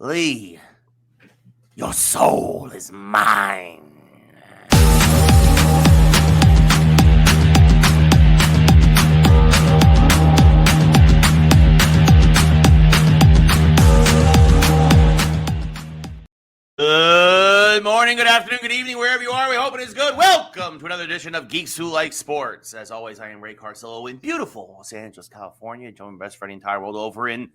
Lee, your soul is mine. Good morning, good afternoon, good evening, wherever you are. We hope it is good. Welcome to another edition of Geeks Who Like Sports. As always, I am Ray Carsillo in beautiful Los Angeles, California. Joined my best friend in the entire world over in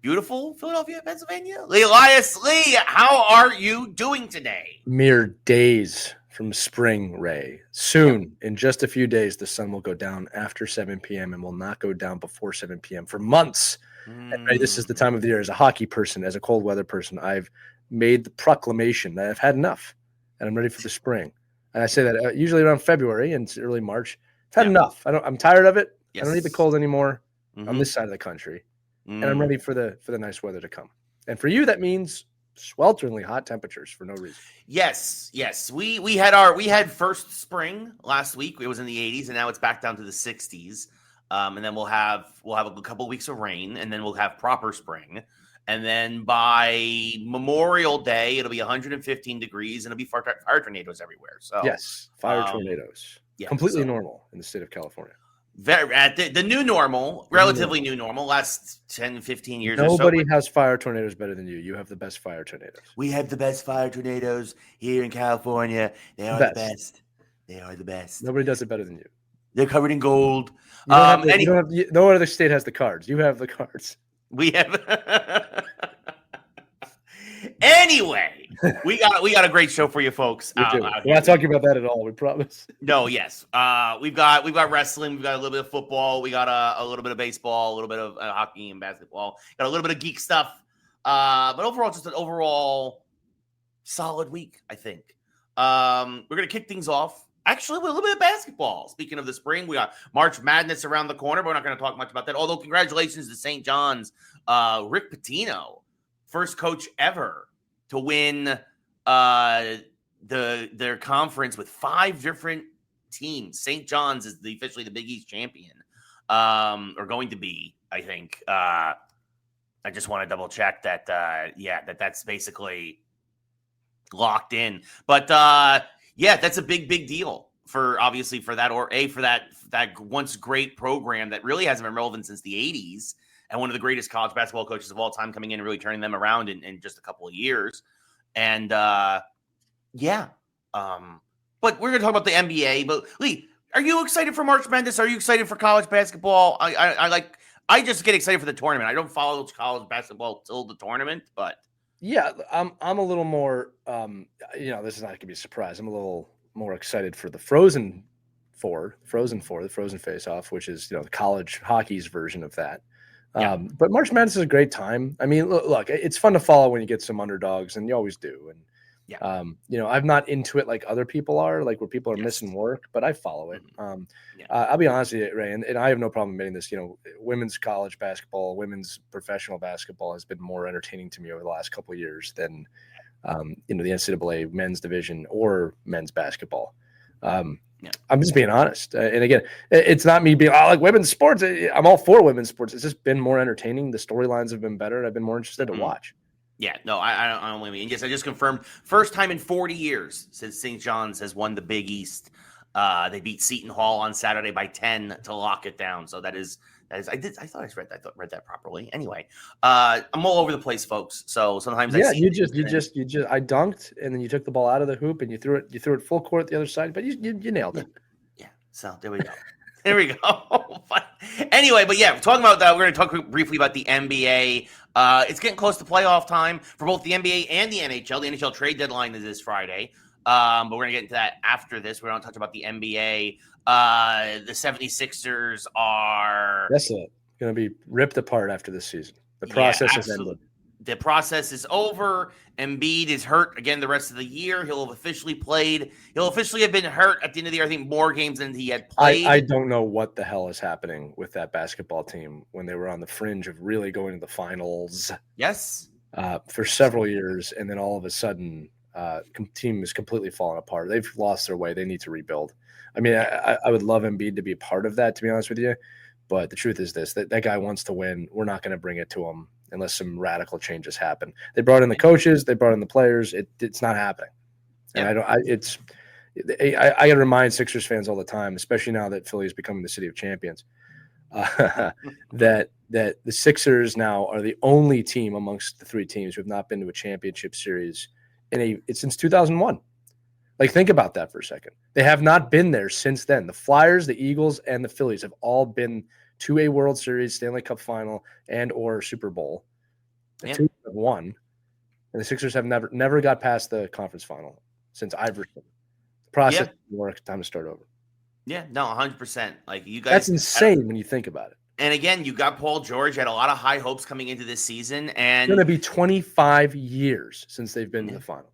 beautiful Philadelphia, Pennsylvania. Lee Elias. Lee, how are you doing today? Mere days from spring, Ray. Soon, in just a few days, the sun will go down after 7 p.m. and will not go down before 7 p.m. for months. And Ray, this is the time of the year. As a hockey person, as a cold weather person, I've made the proclamation that I've had enough and I'm ready for the spring. And I say that usually around February and early March. I've had enough. I'm tired of it. Yes. I don't need the cold anymore on this side of the country. And I'm ready for the nice weather to come. And for you, that means swelteringly hot temperatures for no reason. Yes. We had first spring last week. It was in the 80s, and now it's back down to the 60s. And then we'll have a couple of weeks of rain, and then we'll have proper spring. And then by Memorial Day, it'll be 115 degrees, and it'll be fire tornadoes everywhere. So yes, fire tornadoes. Yeah, completely normal in the state of California. The new normal, relatively new normal, last 10, 15 years Nobody or so. has fire tornadoes better than you. You have the best fire tornadoes. We have the best fire tornadoes here in California. They are the best. They are the best. Nobody does it better than you. They're covered in gold. No other state has the cards. You have the cards. We have. Anyway, we got a great show for you folks. We're not talking about that at all. We promise. No, yes. We've got wrestling. We've got a little bit of football. We got a little bit of baseball. A little bit of hockey and basketball. Got a little bit of geek stuff. But overall, just an overall solid week, I think. We're gonna kick things off. Actually, with a little bit of basketball. Speaking of the spring, we got March Madness around the corner, but we're not going to talk much about that. Although, congratulations to St. John's. Rick Pitino, first coach ever to win their conference with 5 different teams. St. John's is officially the Big East champion, or going to be, I think. I just want to double check that. That's basically locked in. But yeah, that's a big deal for that once great program that really hasn't been relevant since the 80s, and one of the greatest college basketball coaches of all time coming in and really turning them around in just a couple of years. And but we're going to talk about the NBA. But Lee, are you excited for March Madness? Are you excited for college basketball? I just get excited for the tournament. I don't follow college basketball till the tournament, but. Yeah, I'm a little more, this is not going to be a surprise. I'm a little more excited for the Frozen Four, the Frozen Face-Off, which is, the college hockey's version of that. Yeah. But March Madness is a great time. I mean, look, it's fun to follow when you get some underdogs, and you always do. And, I'm not into it like other people are, like where people are missing work, but I follow it. I'll be honest with you, Ray, and I have no problem admitting this. Women's college basketball, women's professional basketball has been more entertaining to me over the last couple of years than, the NCAA men's division or men's basketball. I'm just being honest. And again, it's not me being like women's sports. I'm all for women's sports. It's just been more entertaining. The storylines have been better, and I've been more interested to watch. Yeah, no, I don't blame you. And yes, I just confirmed first time in 40 years since St. John's has won the Big East. They beat Seton Hall on Saturday by 10 to lock it down. So that is I thought I read that properly. Anyway, I'm all over the place, folks. So sometimes I you dunked and then you took the ball out of the hoop and you threw it full court the other side, but you nailed it. Yeah. So there we go. There we go. Anyway, but yeah, talking about that, we're going to talk briefly about the NBA. It's getting close to playoff time for both the NBA and the NHL. The NHL trade deadline is this Friday. But we're going to get into that after this. We're going to talk about the NBA. The 76ers are... That's it. Going to be ripped apart after this season. The process has ended. The process is over. Embiid is hurt again the rest of the year. He'll have officially have been hurt at the end of the year. I think more games than he had played. I don't know what the hell is happening with that basketball team when they were on the fringe of really going to the finals. Yes. For several years, and then all of a sudden, team is completely falling apart. They've lost their way. They need to rebuild. I mean, I would love Embiid to be a part of that, to be honest with you. But the truth is this, that guy wants to win. We're not going to bring it to him. unless some radical changes happen. They brought in the coaches, they brought in the players. It's not happening. And I got to remind Sixers fans all the time, especially now that Philly is becoming the city of champions, that the Sixers now are the only team amongst the three teams who have not been to a championship series since 2001. Like, think about that for a second. They have not been there since then. The Flyers, the Eagles, and the Phillies have all been to a World Series, Stanley Cup final, and or Super Bowl. The two have won, and the Sixers have never got past the conference final since Iverson. Process work, time to start over. Yeah, no, 100%. Like, you guys, that's insane when you think about it. And again, you got Paul George, had a lot of high hopes coming into this season, and it's going to be 25 years since they've been to the final.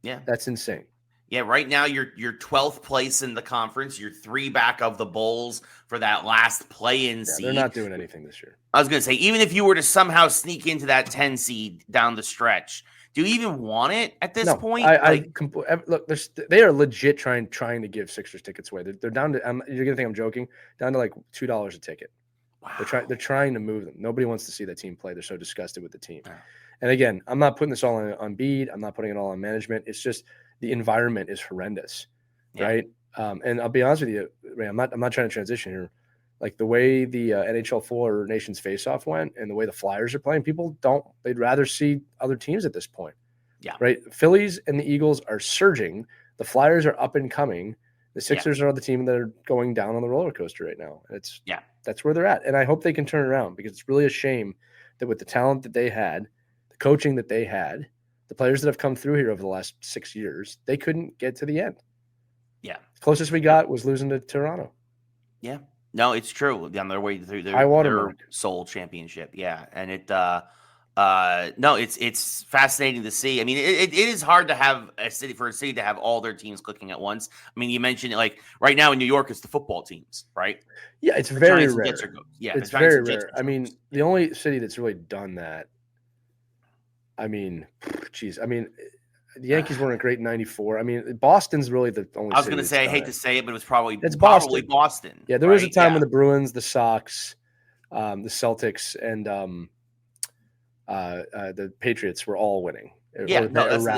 Yeah, that's insane. Yeah, right now you're 12th place in the conference. You're 3 back of the Bulls for that last play-in seed. They're not doing anything this year. I was going to say, even if you were to somehow sneak into that 10 seed down the stretch, do you even want it at this point? Look, they are legit trying to give Sixers tickets away. They're down to. You're going to think I'm joking. Down to like $2 a ticket. Wow. They're trying to move them. Nobody wants to see that team play. They're so disgusted with the team. And again, I'm not putting this all on Bede. I'm not putting it all on management. It's just the environment is horrendous, right? And I'll be honest with you, Ray, I'm not trying to transition here. Like, the way the NHL 4 Nations face-off went and the way the Flyers are playing, they'd rather see other teams at this point. Yeah. Right? Phillies and the Eagles are surging. The Flyers are up and coming. The Sixers are the team that are going down on the roller coaster right now. That's where they're at. And I hope they can turn it around, because it's really a shame that with the talent that they had, the coaching that they had, the players that have come through here over the last 6 years, they couldn't get to the end. Yeah. The closest we got was losing to Toronto. Yeah. No, it's true. On their way through their sole championship. Yeah. And it's fascinating to see. I mean, it is hard to have a city to have all their teams clicking at once. I mean, you mentioned, like, right now in New York, it's the football teams, right? Yeah, it's very rare. It's very rare. I mean, the only city that's really done that, I mean, the Yankees weren't great in '94. I mean, Boston's really the only. I was going to say, I hate to say it, but it's probably Boston. Yeah, there was a time when the Bruins, the Sox, the Celtics, and the Patriots were all winning. Yeah,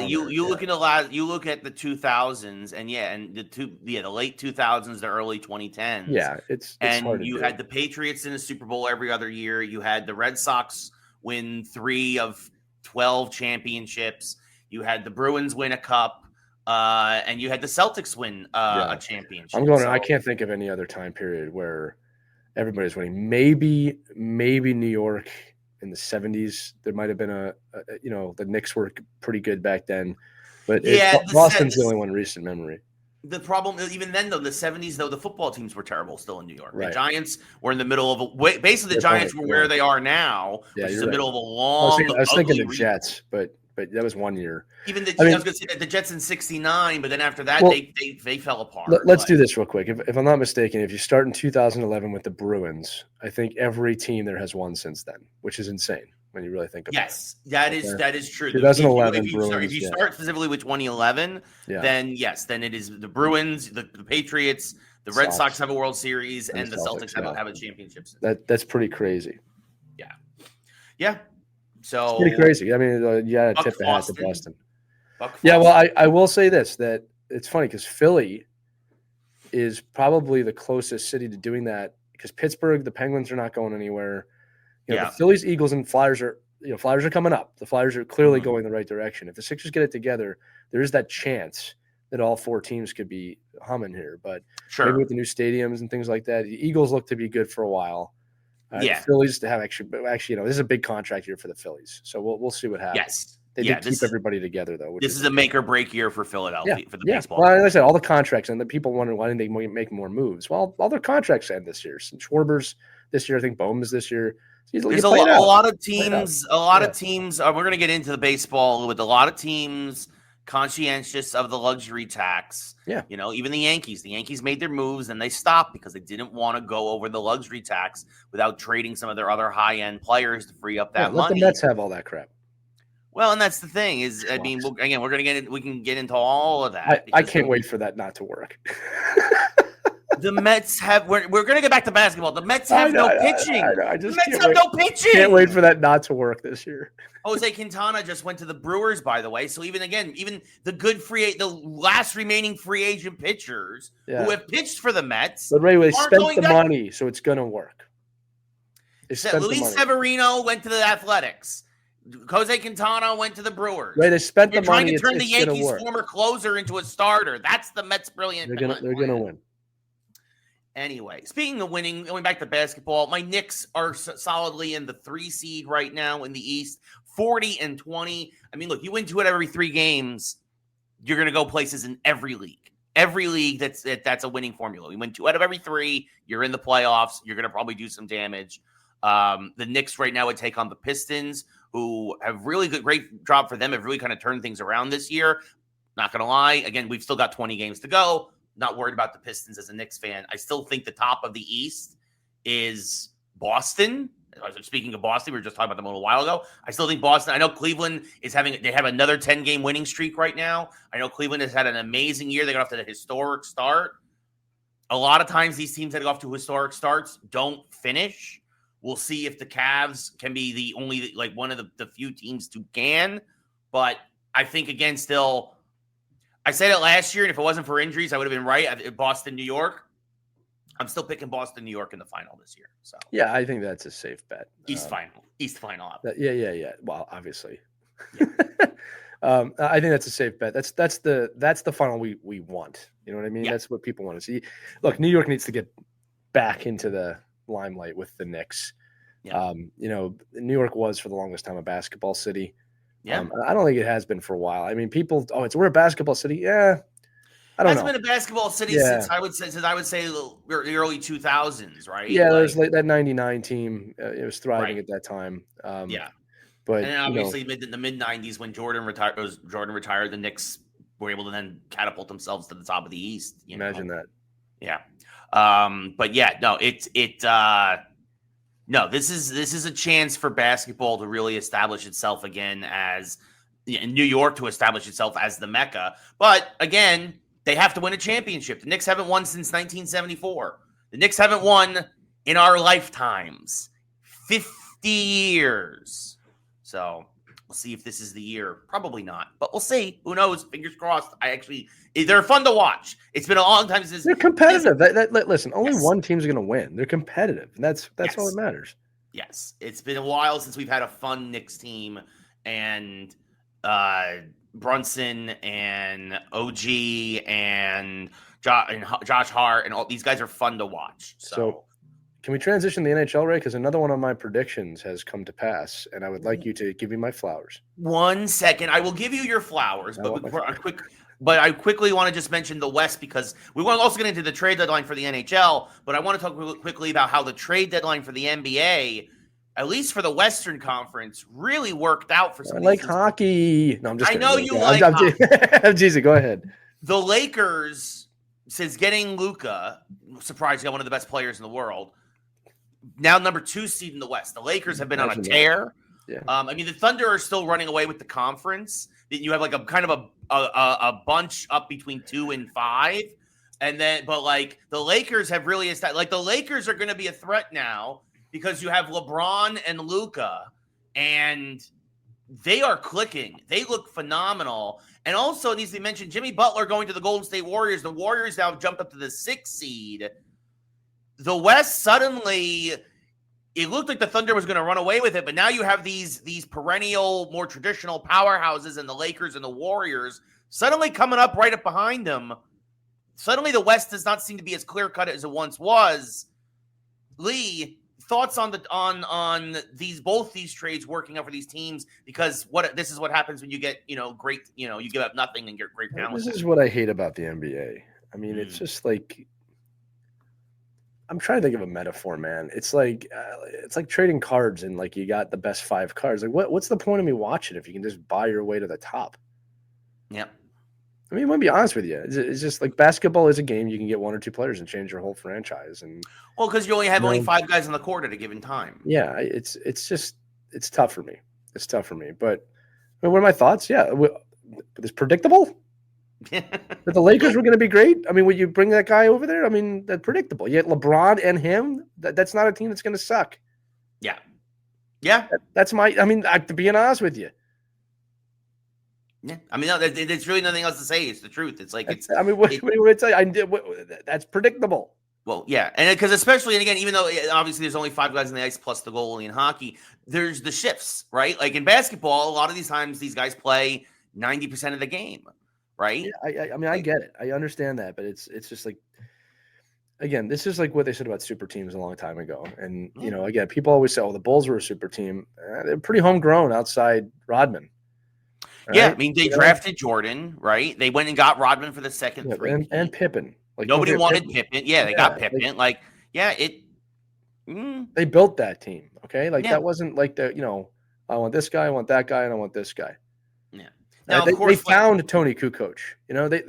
you look at the 2000s, and the late 2000s, the early 2010s. Yeah, it's hard you had the Patriots in the Super Bowl every other year. You had the Red Sox win 3 of 12 championships. You had the Bruins win a cup, and you had the Celtics win a championship. I can't think of any other time period where everybody's winning. Maybe New York in the 70s. There might have been the Knicks were pretty good back then, but Boston's the only one in recent memory. The problem, even then, though, the 70s, though, the football teams were terrible still in New York. Right. The Giants were in the middle of basically the Giants were where they are now, which is the middle of a long. I was thinking the Jets, but that was 1 year. Even I was going to say that the Jets in '69, but then after that, they fell apart. Let's do this real quick. If I'm not mistaken, if you start in 2011 with the Bruins, I think every team there has won since then, which is insane when you really think about it. Yes, that is true. 2011 if you start specifically with 2011, then it is the Bruins, the Patriots, the Red Sox have a World Series, and the Celtics have a championship. That's pretty crazy. Yeah. So it's pretty crazy. I mean, tip the hat to Boston. Yeah, well, I will say this, that it's funny because Philly is probably the closest city to doing that, because Pittsburgh, the Penguins are not going anywhere. The Phillies, Eagles, and Flyers are coming up. The Flyers are clearly going the right direction. If the Sixers get it together, there is that chance that all 4 teams could be humming here. But maybe with the new stadiums and things like that, the Eagles look to be good for a while. The Phillies to have actually, this is a big contract year for the Phillies, so we'll see what happens. Yes, they did keep everybody together though. This is a make or break year for Philadelphia for the baseball. Well, like I said, all the contracts, and the people wonder why didn't they make more moves. Well, all their contracts end this year. Some Schwarber's this year, I think Bowman's this year. There's a lot of teams. We're going to get into the baseball with a lot of teams conscientious of the luxury tax. Yeah. Even the Yankees. The Yankees made their moves and they stopped because they didn't want to go over the luxury tax without trading some of their other high-end players to free up that money. Let the Mets have all that crap. Well, and that's the thing is, I mean, again, we're going to we can get into all of that. I can't wait for that not to work. The Mets have. We're going to get back to basketball. The Mets have no pitching. The Mets have no pitching. Can't wait for that not to work this year. Jose Quintana just went to the Brewers, by the way. So even the last remaining free agent pitchers who have pitched for the Mets, but Ray, they spent the money, so it's going to work. Luis Severino went to the Athletics. Jose Quintana went to the Brewers. Right, they spent the money. They're trying to turn the Yankees' former closer into a starter. That's the Mets' brilliant. They're gonna win. Anyway, speaking of winning, going back to basketball, my Knicks are solidly in the 3 seed right now in the East, 40-20. I mean, look, you win 2 out of every 3 games, you're gonna go places in every league. Every league that's a winning formula. You win 2 out of every 3, you're in the playoffs. You're gonna probably do some damage. The Knicks right now would take on the Pistons, who have really great job for them, have really kind of turned things around this year. Not going to lie. Again, we've still got 20 games to go. Not worried about the Pistons as a Knicks fan. I still think the top of the East is Boston. Speaking of Boston, we were just talking about them a little while ago. I still think Boston. I know Cleveland they have another 10-game winning streak right now. I know Cleveland has had an amazing year. They got off to a historic start. A lot of times these teams that go off to historic starts don't finish. We'll see if the Cavs can be the only, one of the few teams to can. But I think, again, still, I said it last year, and if it wasn't for injuries, I would have been right. Boston, New York. I'm still picking Boston, New York in the final this year. So yeah, I think that's a safe bet. East final. Yeah. Well, obviously. Yeah. I think that's a safe bet. That's the final we want. You know what I mean? Yeah. That's what people want to see. Look, New York needs to get back into the limelight with the Knicks. Yeah. New York was for the longest time a basketball city. Yeah. I don't think it has been for a while. I mean, we're a basketball city. Yeah. I don't know. It's been a basketball city since I would say the early 2000s, right? Yeah, there's that 99 team. It was thriving at that time. But and obviously in the mid 90s when Jordan retired, the Knicks were able to then catapult themselves to the top of the East. Imagine that. Yeah. But yeah, no, this is a chance for basketball to really establish itself again as New York to establish itself as the Mecca. But again, they have to win a championship. The Knicks haven't won since 1974. The Knicks haven't won in our lifetimes. 50 years. So we'll see if this is the year. Probably not, but we'll see. Who knows? Fingers crossed. They're fun to watch. It's been a long time since they're competitive. Listen, only one team's going to win. They're competitive, and that's all that matters. Yes, it's been a while since we've had a fun Knicks team, and Brunson and OG and Josh Hart and all these guys are fun to watch. So can we transition to the NHL, Ray? Because another one of my predictions has come to pass, and I would like you to give me my flowers. 1 second. I will give you your flowers, but I quickly want to just mention the West because we want to also get into the trade deadline for the NHL, but I want to talk quickly about how the trade deadline for the NBA, at least for the Western Conference, really worked out for some. I like hockey. No, I'm just kidding. I know you like hockey. Jesus, go ahead. The Lakers, since getting Luka, surprisingly, one of the best players in the world, now number 2 seed in the West. The Lakers have been on a tear. Yeah. I mean, the Thunder are still running away with the conference. You have like a kind of a bunch up between 2 and 5. And then, but like the Lakers have really established, like the Lakers are going to be a threat now because you have LeBron and Luka and they are clicking. They look phenomenal. And also it needs to be mentioned, Jimmy Butler going to the Golden State Warriors. The Warriors now have jumped up to the 6th seed. The West suddenly, it looked like the Thunder was going to run away with it, but now you have these perennial, more traditional powerhouses and the Lakers and the Warriors suddenly coming up right up behind them. Suddenly the West does not seem to be as clear-cut as it once was. Lee, thoughts on both these trades working out for these teams? Because this is what happens when you get, great, you give up nothing and get great talent. This is what I hate about the NBA. I mean, it's just like, I'm trying to think of a metaphor, man. It's like trading cards and like you got the best 5 cards. Like what's the point of me watching if you can just buy your way to the top? Yeah. I mean, I'm gonna be honest with you. It's just like basketball is a game. You can get 1 or 2 players and change your whole franchise. And because you only have only 5 guys on the court at a given time. Yeah, it's tough for me. It's tough for me. But I mean, what are my thoughts? Yeah, it's predictable. But the Lakers were going to be great. I mean, would you bring that guy over there? I mean, that's predictable. Yet LeBron and him, that's not a team that's going to suck. Yeah. Yeah. That's I mean, to be honest with you. Yeah. I mean, no, there's really nothing else to say. It's the truth. It's like, I mean, what do you want to say? That's predictable. Well, yeah. And because especially, and again, even though obviously there's only 5 guys on the ice plus the goalie in hockey, there's the shifts, right? Like in basketball, a lot of these times these guys play 90% of the game. Right. Yeah, I mean, I get it. I understand that, but it's just like, again, this is like what they said about super teams a long time ago. And, you know, again, people always say, oh, the Bulls were a super team. They're pretty homegrown outside Rodman. Right? Yeah. I mean, they drafted Jordan, right? They went and got Rodman for the second three. And Pippen. Like, nobody wanted Pippen. Yeah, they got Pippen. They built that team. Okay. Like, that wasn't like the, you know, I want this guy, I want that guy, and I want this guy. Yeah. Now, they found Tony Kukoc. You know, they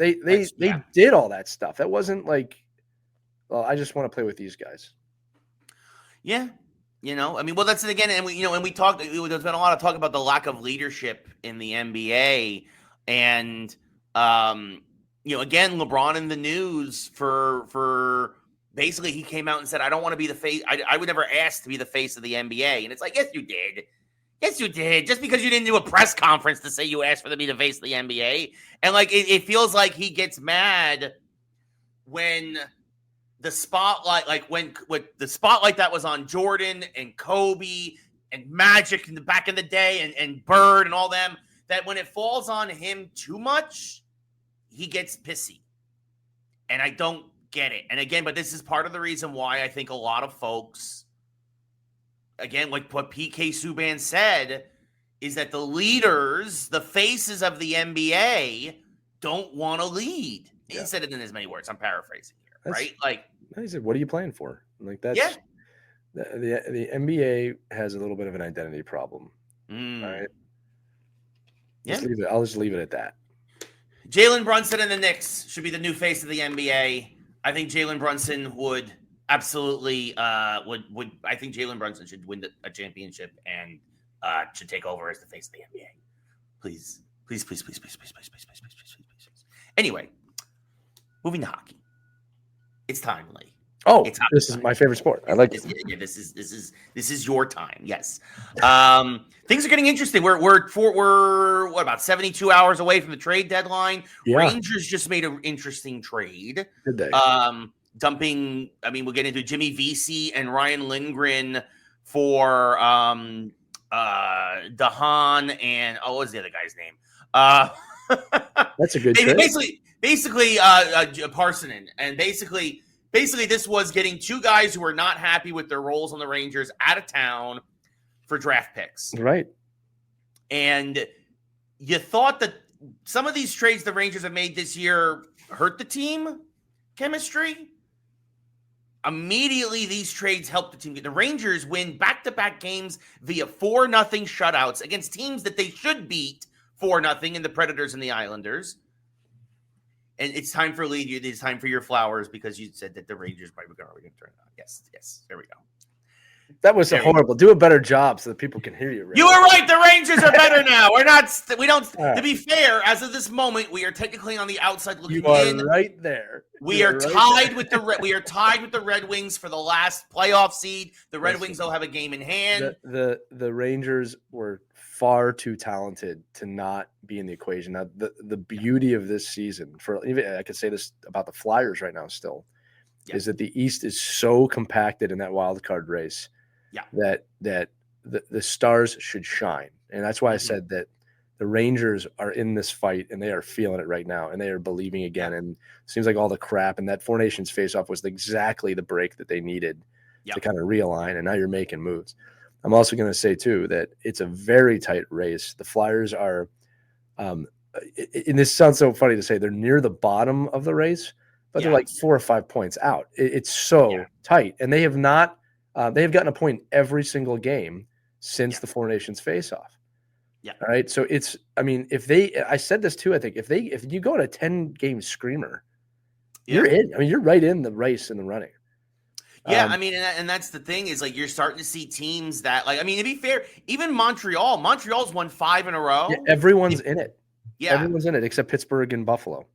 did all that stuff. That wasn't like, well, I just want to play with these guys. Yeah. You know, I mean, well, that's it again. And we talked, there's been a lot of talk about the lack of leadership in the NBA. And, you know, again, LeBron in the news for basically he came out and said, I don't want to be the face. I would never ask to be the face of the NBA. And it's like, yes, you did. Yes, you did. Just because you didn't do a press conference to say you asked for to be the face of the NBA. And like, it feels like he gets mad when the spotlight, like when the spotlight that was on Jordan and Kobe and Magic in the back in the day and Bird and all them, that when it falls on him too much, he gets pissy. And I don't get it. And again, but this is part of the reason why I think a lot of folks, again, like what PK Subban said, is that the leaders, the faces of the NBA, don't want to lead. He said it in as many words. I'm paraphrasing here, right? Like, he said, "What are you playing for?" Like that's the NBA has a little bit of an identity problem. Right? Yeah, I'll just leave it at that. Jalen Brunson and the Knicks should be the new face of the NBA. I think Jalen Brunson would. Absolutely, would I think Jalen Brunson should win a championship and should take over as the face of the NBA. Please. Anyway, moving to hockey. It's time, Lee. Oh, this is my favorite sport. I like it. Yeah, this is your time. Yes. Things are getting interesting. We're what about 72 hours away from the trade deadline? Yeah. Rangers just made an interesting trade. Did they? Dumping, I mean, we'll get into Jimmy Vesey and Ryan Lindgren for Dahan and what was the other guy's name? That's a good trade. Basically Parsonen. And basically this was getting two guys who were not happy with their roles on the Rangers out of town for draft picks. Right. And you thought that some of these trades the Rangers have made this year hurt the team chemistry. Immediately, these trades helped the team. The Rangers win back-to-back games via 4-0 shutouts against teams that they should beat 4-0 in the Predators and the Islanders. And it's time for Lee. It's time for your flowers because you said that the Rangers might be going to turn it on. Yes. There we go. That was horrible. Do a better job so that people can hear you. Right? You were right. The Rangers are better now. We don't. Right. To be fair, as of this moment, we are technically on the outside looking in. You are right there. We are tied with the Red Wings for the last playoff seed. The Red Wings will have a game in hand. The Rangers were far too talented to not be in the equation. Now, the beauty of this season, for even I could say this about the Flyers right now still, is that the East is so compacted in that wild card race. Yeah. That the stars should shine. And that's why I said that the Rangers are in this fight and they are feeling it right now and they are believing again. And it seems like all the crap and that Four Nations face-off was exactly the break that they needed to kind of realign. And now you're making moves. I'm also going to say too that it's a very tight race. The Flyers are, and this sounds so funny to say, they're near the bottom of the race, but they're like 4 or 5 points out. It's so tight. And they have not, they have gotten a point every single game since the Four Nations face-off. Yeah. All right. So it's, I mean, I said this too, I think if you go on a 10-game screamer, you're in. I mean, you're right in the race and the running. Yeah. I mean, and that's the thing is like, you're starting to see teams that like, I mean, to be fair, even Montreal's won 5 in a row. Yeah, everyone's in it. Yeah. Everyone's in it except Pittsburgh and Buffalo.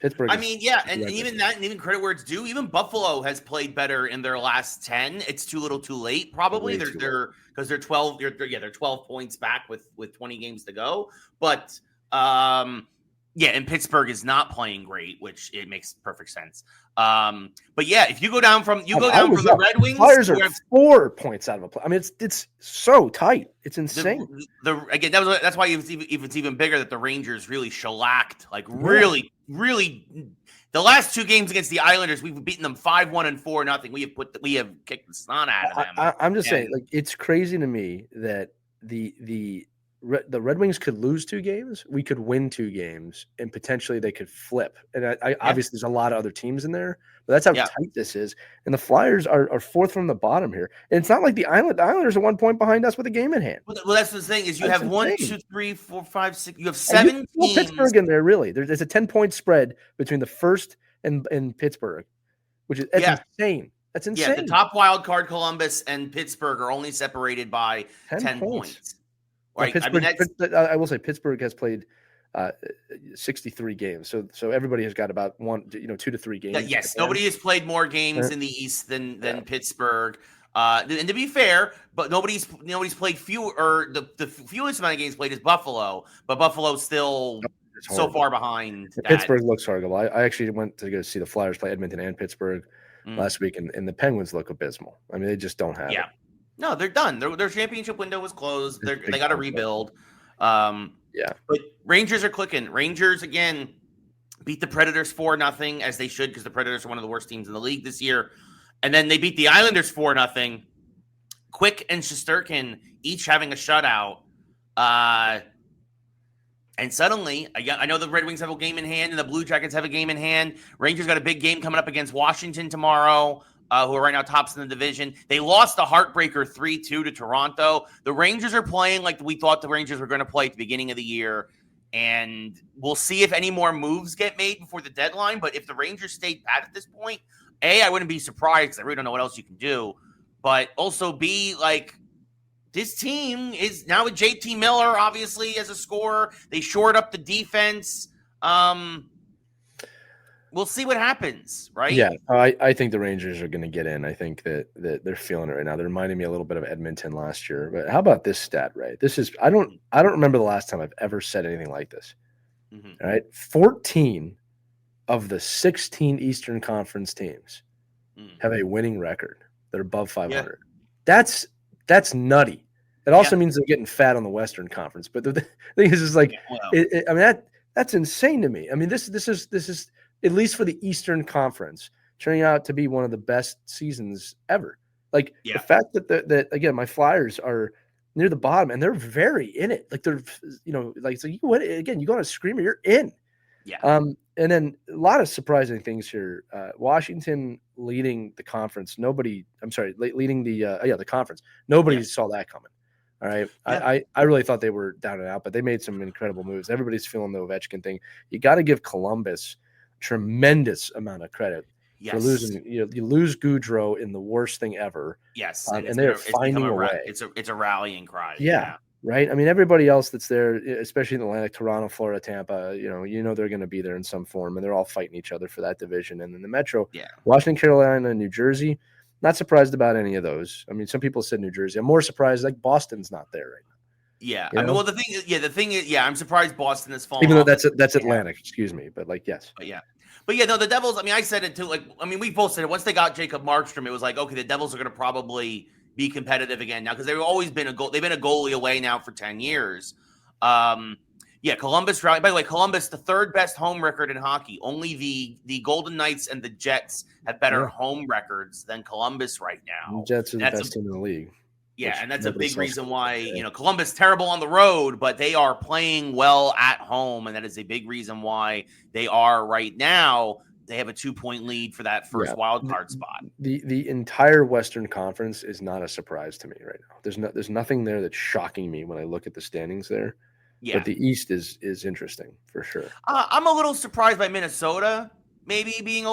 Pittsburgh. I mean, yeah, and even that, and even credit where it's due. Even Buffalo has played better in their last 10. It's too little, too late. Probably they're because they're 12. They're 12 points back with 20 games to go. But yeah, and Pittsburgh is not playing great, which it makes perfect sense. But yeah, if you go down from the Red Wings, Flyers are 4 points out of a play. I mean, it's so tight. It's insane. Again, that's why it's even bigger that the Rangers really shellacked, like really. The last 2 games against the Islanders, we've beaten them 5-1 and 4-0. We have kicked the snot out of them. I'm just saying, like, it's crazy to me that the Red Wings could lose 2 games, we could win 2 games, and potentially they could flip. And obviously there's a lot of other teams in there, but that's how tight this is. And the Flyers are 4th from the bottom here. And it's not like the Islanders are 1 point behind us with a game in hand. Well, that's the thing is you have 1, 2, 3, 4, 5, 6. You have 7 teams. Pittsburgh in there, really. There's a 10-point spread between the first and Pittsburgh, which is insane. That's insane. Yeah, the top wild card, Columbus and Pittsburgh, are only separated by 10 points. Right. I will say Pittsburgh has played 63 games, so everybody has got about 2 to 3 games. Yes, nobody has played more games in the East than Pittsburgh. And to be fair, but nobody's played the fewest amount of games played is Buffalo, but Buffalo's still so far behind. Pittsburgh looks horrible. I actually went to go see the Flyers play Edmonton and Pittsburgh last week, and the Penguins look abysmal. I mean, they just don't have it. No, they're done. Their championship window was closed. They got to rebuild. But Rangers are clicking. Rangers, again, beat the Predators 4-0, as they should, because the Predators are one of the worst teams in the league this year. And then they beat the Islanders 4-0. Quick and Shesterkin each having a shutout. And suddenly, I know the Red Wings have a game in hand and the Blue Jackets have a game in hand. Rangers got a big game coming up against Washington tomorrow. Who are right now tops in the division. They lost the heartbreaker 3-2 to Toronto. The Rangers are playing like we thought the Rangers were going to play at the beginning of the year. And we'll see if any more moves get made before the deadline. But if the Rangers stay pat at this point, A, I wouldn't be surprised because I really don't know what else you can do. But also, B, like, this team is now with JT Miller, obviously, as a scorer. They shored up the defense. We'll see what happens, right? Yeah, I think the Rangers are going to get in. I think that they're feeling it right now. They're reminding me a little bit of Edmonton last year. But how about this stat, right? This is I don't remember the last time I've ever said anything like this. All right, 14 of the 16 Eastern Conference teams have a winning record. They're above 500. That's nutty. It also means they're getting fat on the Western Conference. But the thing is like, I mean that's insane to me. I mean this is at least for the Eastern Conference, turning out to be one of the best seasons ever. Like the fact that again, my Flyers are near the bottom and they're very in it. Like they're, so you win again, you go on a screamer, you're in. Yeah. And then a lot of surprising things here. Washington leading the conference. Leading the conference. Nobody saw that coming. All right. Yeah. I really thought they were down and out, but they made some incredible moves. Everybody's feeling the Ovechkin thing. You got to give Columbus tremendous amount of credit for losing. You lose Goudreau in the worst thing ever. Yes, and they're finding a way. It's a rallying cry. Yeah, right. I mean, everybody else that's there, especially in Atlantic, Toronto, Florida, Tampa. They're going to be there in some form, and they're all fighting each other for that division. And then the Metro, Washington, Carolina, and New Jersey. Not surprised about any of those. I mean, some people said New Jersey. I'm more surprised like Boston's not there right now. Yeah, I mean, well, the thing is, I'm surprised Boston has fallen. Even though that's Atlantic, excuse me, but like, yes. But no, the Devils. I mean, I said it too. Like, I mean, we both said it. Once they got Jacob Markstrom, it was like, okay, the Devils are going to probably be competitive again now because they've always been they've been a goalie away now for 10 years. Columbus. By the way, Columbus, the 3rd best home record in hockey. Only the Golden Knights and the Jets have better home records than Columbus right now. The Jets are the best team in the league. Yeah, and that's a big reason why, Columbus terrible on the road, but they are playing well at home, and that is a big reason why they are right now. They have a 2-point lead for that first wild card spot. The entire Western Conference is not a surprise to me right now. There's nothing there that's shocking me when I look at the standings there. Yeah. But the East is interesting for sure. I'm a little surprised by Minnesota maybe being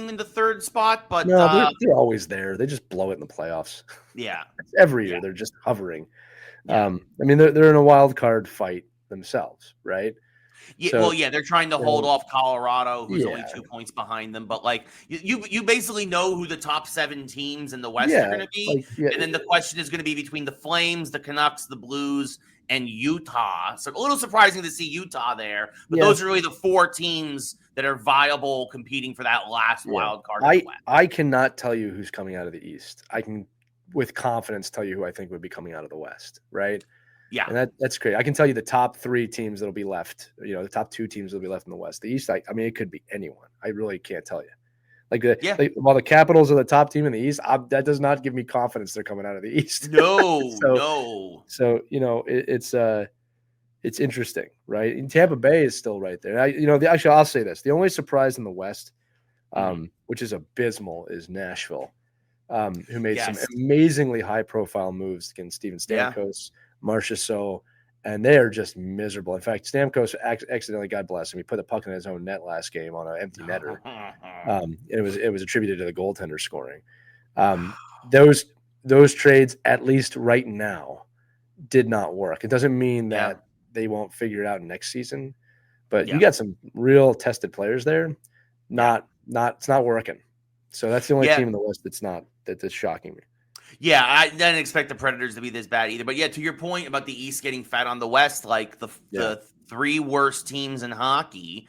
in the 3rd spot, but no, they're always there. They just blow it in the playoffs. Yeah, every year they're just hovering. I mean, they're in a wild card fight themselves, right? Yeah, So, well, yeah, they're trying to hold off Colorado, who's only 2 points behind them. But like, you basically know who the top 7 teams in the West are going to be, and then the question is going to be between the Flames, the Canucks, the Blues, and Utah. So a little surprising to see Utah there, but those are really the 4 teams that are viable, competing for that last wild card. I cannot tell you who's coming out of the East. I can, with confidence, tell you who I think would be coming out of the West. Right. Yeah. And that's great. I can tell you the top 3 teams that'll be left, the top 2 teams that'll be left in the West. The East, I mean, it could be anyone. I really can't tell you. While the Capitals are the top team in the East, that does not give me confidence they're coming out of the East. No, So, it's interesting, right? And Tampa Bay is still right there. Actually, I'll say this. The only surprise in the West, which is abysmal, is Nashville, who made some amazingly high-profile moves against Steven Stamkos, Marchessault, and they are just miserable. In fact, Stamkos accidentally, God bless him, he put the puck in his own net last game on an empty netter. It was attributed to the goaltender scoring. Those trades, at least right now, did not work. It doesn't mean that they won't figure it out next season, but you got some real tested players there. It's not working. So that's the only team in the West that's shocking me. Yeah, I didn't expect the Predators to be this bad either. But yeah, to your point about the East getting fat on the West, like the 3 worst teams in hockey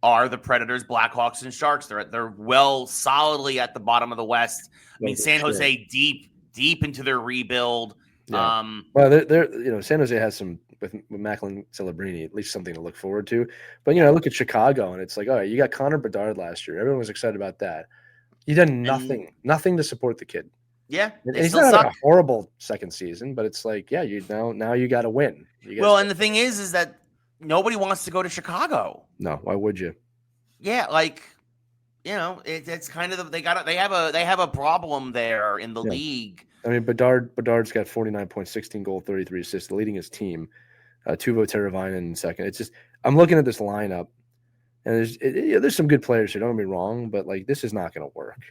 are the Predators, Blackhawks, and Sharks. They're well solidly at the bottom of the West. I mean, San Jose deep into their rebuild. Yeah. Well, they're San Jose has some with Macklin Celebrini, at least something to look forward to. But I look at Chicago and it's like, all right, you got Connor Bedard last year. Everyone was excited about that. He did nothing to support the kid. Yeah, and he's not having a horrible second season, but it's like, now you got to win. And the thing is that nobody wants to go to Chicago. No, why would you? Yeah, it's kind of they have a problem there in the league. I mean, Bedard's got 49 points, 16 goals, 33 assists, leading his team. Tuvo Teravainen in second. It's just, I'm looking at this lineup, and there's some good players here. Don't get me wrong, but this is not going to work.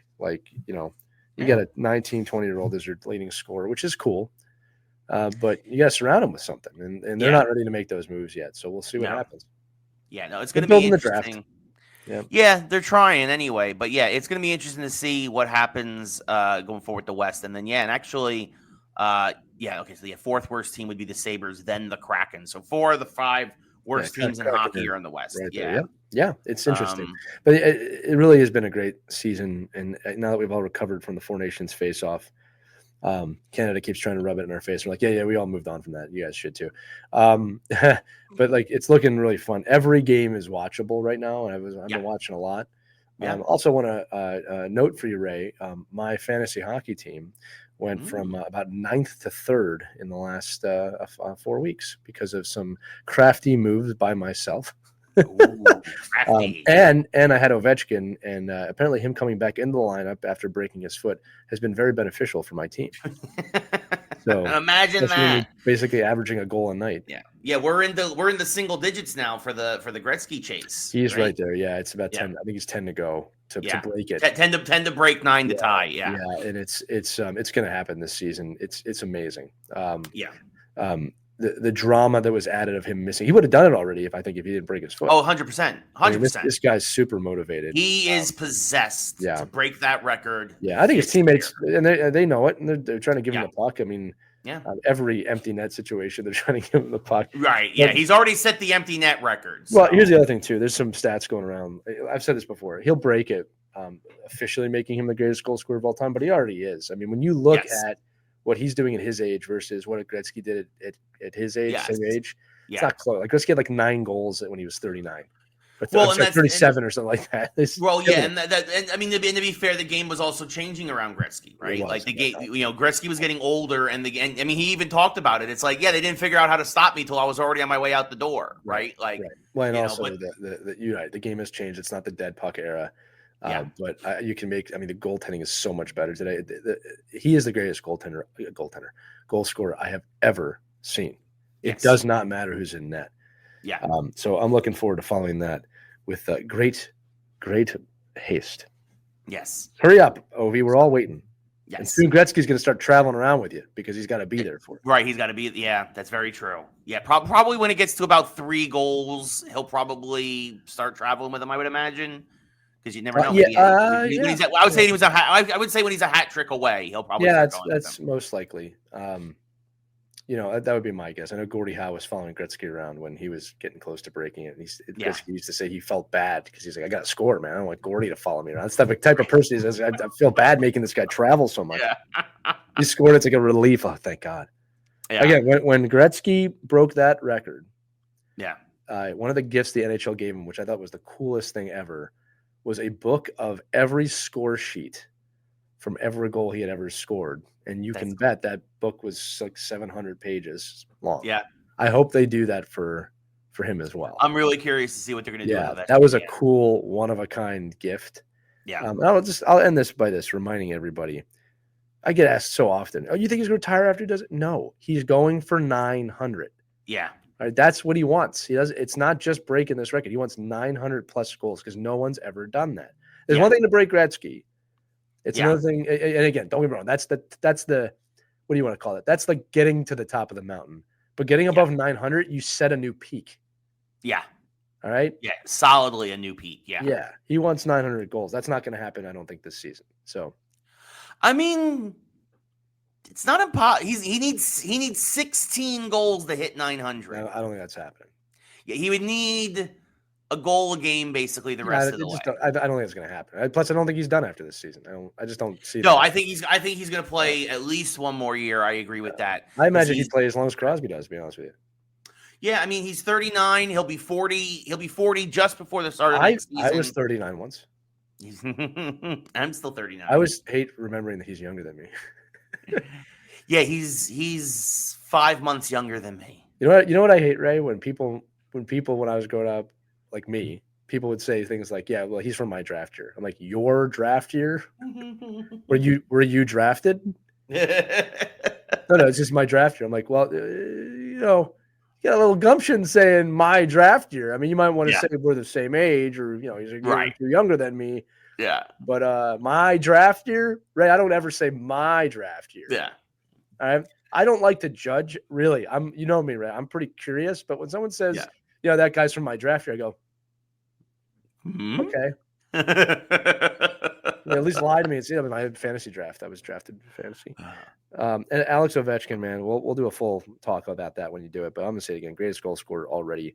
You got a 19, 20-year-old as your leading scorer, which is cool. But you got to surround him with something, and they're not ready to make those moves yet. So we'll see what happens. Yeah, no, it's going to be interesting. The draft. Yeah, they're trying anyway. But yeah, it's going to be interesting to see what happens going forward the West. And then, and actually, so the 4th worst team would be the Sabres, then the Kraken. So 4 of the 5 worst teams in hockey are in the West. Right yeah, it's interesting. But it really has been a great season. And now that we've all recovered from the 4 Nations face-off, Canada keeps trying to rub it in our face. We're like, we all moved on from that. You guys should too. But it's looking really fun. Every game is watchable right now, and I've been watching a lot. Also want to note for you, Ray, my fantasy hockey team went from about 9th to 3rd in the last 4 weeks because of some crafty moves by myself. And I had Ovechkin, and apparently him coming back into the lineup after breaking his foot has been very beneficial for my team. So imagine that, basically averaging a goal a night. Yeah, we're in the single digits now for the Gretzky chase. He's right there. Yeah, it's about 10. I think he's 10 to go to break it. 10 to break, 9 to tie. Yeah, and it's going to happen this season. It's amazing. The drama that was added of him missing, he would have done it already if he didn't break his foot. Oh, 100%. 100%. This guy's super motivated. He is possessed to break that record. Yeah, I think his teammates, and they know it, and they're trying to give him the puck. I mean, every empty net situation, they're trying to give him the puck. Right, yeah. He's already set the empty net record. So. Well, here's the other thing, too. There's some stats going around. I've said this before. He'll break it, officially making him the greatest goal scorer of all time, but he already is. I mean, when you look at what he's doing at his age versus what Gretzky did at his age, same age, it's not close. Gretzky had 9 goals when he was 39. Or 37 or something like that. And I mean, to be fair, the game was also changing around Gretzky, right? The game, Gretzky was getting older, and I mean, he even talked about it. It's like, they didn't figure out how to stop me till I was already on my way out the door, right? Well, and also the game has changed. It's not the dead puck era. But you can make. I mean, the goaltending is so much better today. He is the greatest goal scorer I have ever seen. It does not matter who's in net. Yeah. So I'm looking forward to following that with great haste. Yes. Hurry up, Ovi. We're all waiting. And Yes. soon Gretzky's going to start traveling around with you because he's got to be there for it. Right. He's got to be. Yeah, that's very true. Yeah. Probably when it gets to about 3 goals, he'll probably start traveling with him, I would imagine. Because you never know. Maybe when he's I would say he was I would say when he's a hat trick away, he'll probably start going with that's him. most likely. That would be my guess. I know Gordie Howe was following Gretzky around when he was getting close to breaking it. And Gretzky used to say he felt bad because he's like, I got to score, man. I don't want Gordie to follow me around. That's the type of person he says, I feel bad making this guy travel so much. Yeah. He scored. It's like a relief. Oh, thank God. Yeah. Again, when Gretzky broke that record, one of the gifts the NHL gave him, which I thought was the coolest thing ever, was a book of every score sheet from every goal he had ever scored. And you can bet that book was like 700 pages long. Yeah. I hope they do that for him as well. I'm really curious to see what they're going to do. Yeah, that was a cool, one-of-a-kind gift. Yeah. I'll end this by this, reminding everybody. I get asked so often, oh, you think he's going to retire after he does it? No, he's going for 900. Yeah. All right, that's what he wants. It's not just breaking this record. He wants 900 plus goals because no one's ever done that. There's one thing to break Gretzky. It's another thing. And again, don't get me wrong. That's the, what do you want to call it? That's like getting to the top of the mountain. But getting above 900, you set a new peak. Yeah. All right. Yeah. Solidly a new peak. Yeah. Yeah. He wants 900 goals. That's not going to happen, I don't think, this season. So, I mean, it's not impossible. He needs 16 goals to hit 900. I don't think that's happening. Yeah, he would need a goal a game basically the rest of the way. I don't think it's going to happen. Plus, I don't think he's done after this season. I just don't see. No, that. I think he's going to play at least one more year. I agree with that. I imagine he'd play as long as Crosby does. To be honest with you. Yeah, I mean he's 39. He'll be 40. He'll be 40 just before the start of next season. I was 39 once. I'm still 39. I always hate remembering that he's younger than me. Yeah, he's 5 months younger than me. You know what I hate, Ray? When I was growing up, like me, people would say things like, "Yeah, well, he's from my draft year." I'm like, "Your draft year? Were you drafted?" No, it's just my draft year. I'm like, well, you got a little gumption saying my draft year. I mean, you might want to say we're the same age, or he's a year younger than me. Yeah. But my draft year, Ray, I don't ever say my draft year. Yeah. All right. I don't like to judge. Really, you know me, Ray. I'm pretty curious. But when someone says, that guy's from my draft year, I go, okay. At least lie to me and see. I mean, I had fantasy draft. I was drafted in fantasy. And Alex Ovechkin, man, we'll do a full talk about that when you do it. But I'm gonna say it again, greatest goal scorer already.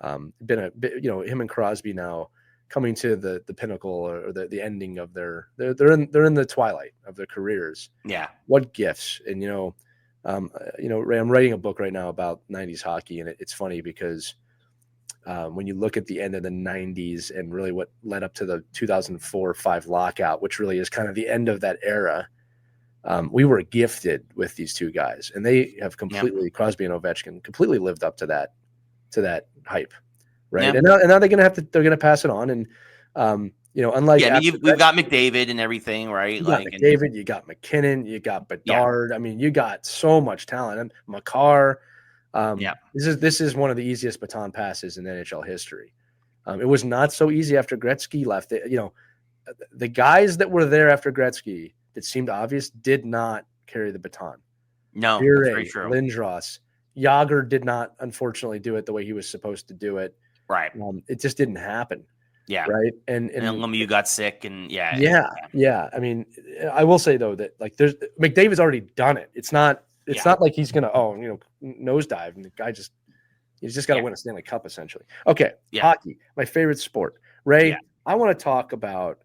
Been a bit, him and Crosby now coming to the pinnacle or the ending of they're in the twilight of their careers. Yeah. What gifts. And Ray, I'm writing a book right now about 90s hockey, and it's funny because when you look at the end of the 90s and really what led up to the 2004-05 lockout, which really is kind of the end of that era, we were gifted with these two guys, and they have completely, Crosby and Ovechkin, completely lived up to that hype, right? Yeah. And now they're gonna pass it on, and unlike we've got McDavid and everything, right? You got McDavid, you got McKinnon, you got Bedard. I mean, you got so much talent, and Makar. This is one of the easiest baton passes in NHL history. It was not so easy after Gretzky left. The guys that were there after Gretzky that seemed obvious did not carry the baton. No, that's very true. Lindros, Yager did not, unfortunately, do it the way he was supposed to do it. Right. It just didn't happen. Yeah. Right. And Lemieux got sick, and Yeah. I mean, I will say though that McDavid's already done it. It's not like he's gonna nosedive, and the guy he's just got to win a Stanley Cup essentially. Okay, hockey, my favorite sport. Ray, I want to talk about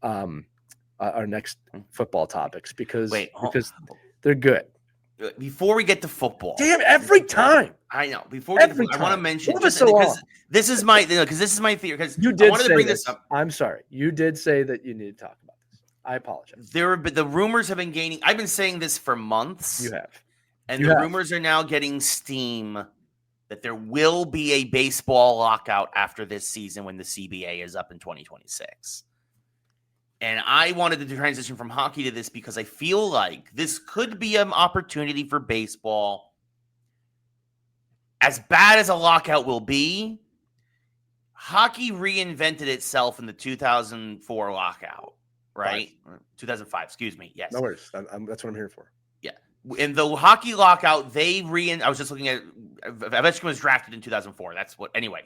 our next football topics because they're good. Before we get to football, damn, every time I know. Before we get to football, I want to mention this is my theory. Because you did I wanted to bring this up. I'm sorry, you did say that you need to talk about this. I apologize. The rumors have been gaining. I've been saying this for months. You have. And the rumors are now getting steam that there will be a baseball lockout after this season when the CBA is up in 2026. And I wanted to transition from hockey to this because I feel like this could be an opportunity for baseball. As bad as a lockout will be, hockey reinvented itself in the 2004 lockout. right? 2005, excuse me. Yes. No worries. That's what I'm here for. Yeah. In the hockey lockout, I was just looking at Ovechkin was drafted in 2004. That's what anyway.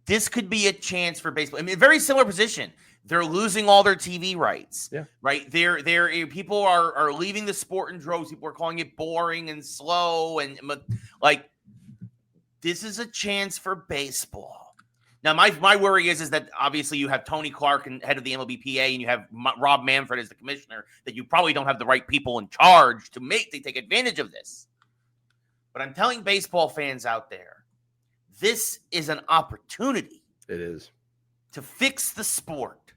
This could be a chance for baseball. I mean, very similar position. They're losing all their TV rights. Yeah. Right. They're people are leaving the sport in droves. People are calling it boring and slow. And like, this is a chance for baseball. Now, my worry is that obviously you have Tony Clark and head of the MLBPA, and you have Rob Manfred as the commissioner, that you probably don't have the right people in charge to take advantage of this. But I'm telling baseball fans out there, this is an opportunity. It is. To fix the sport,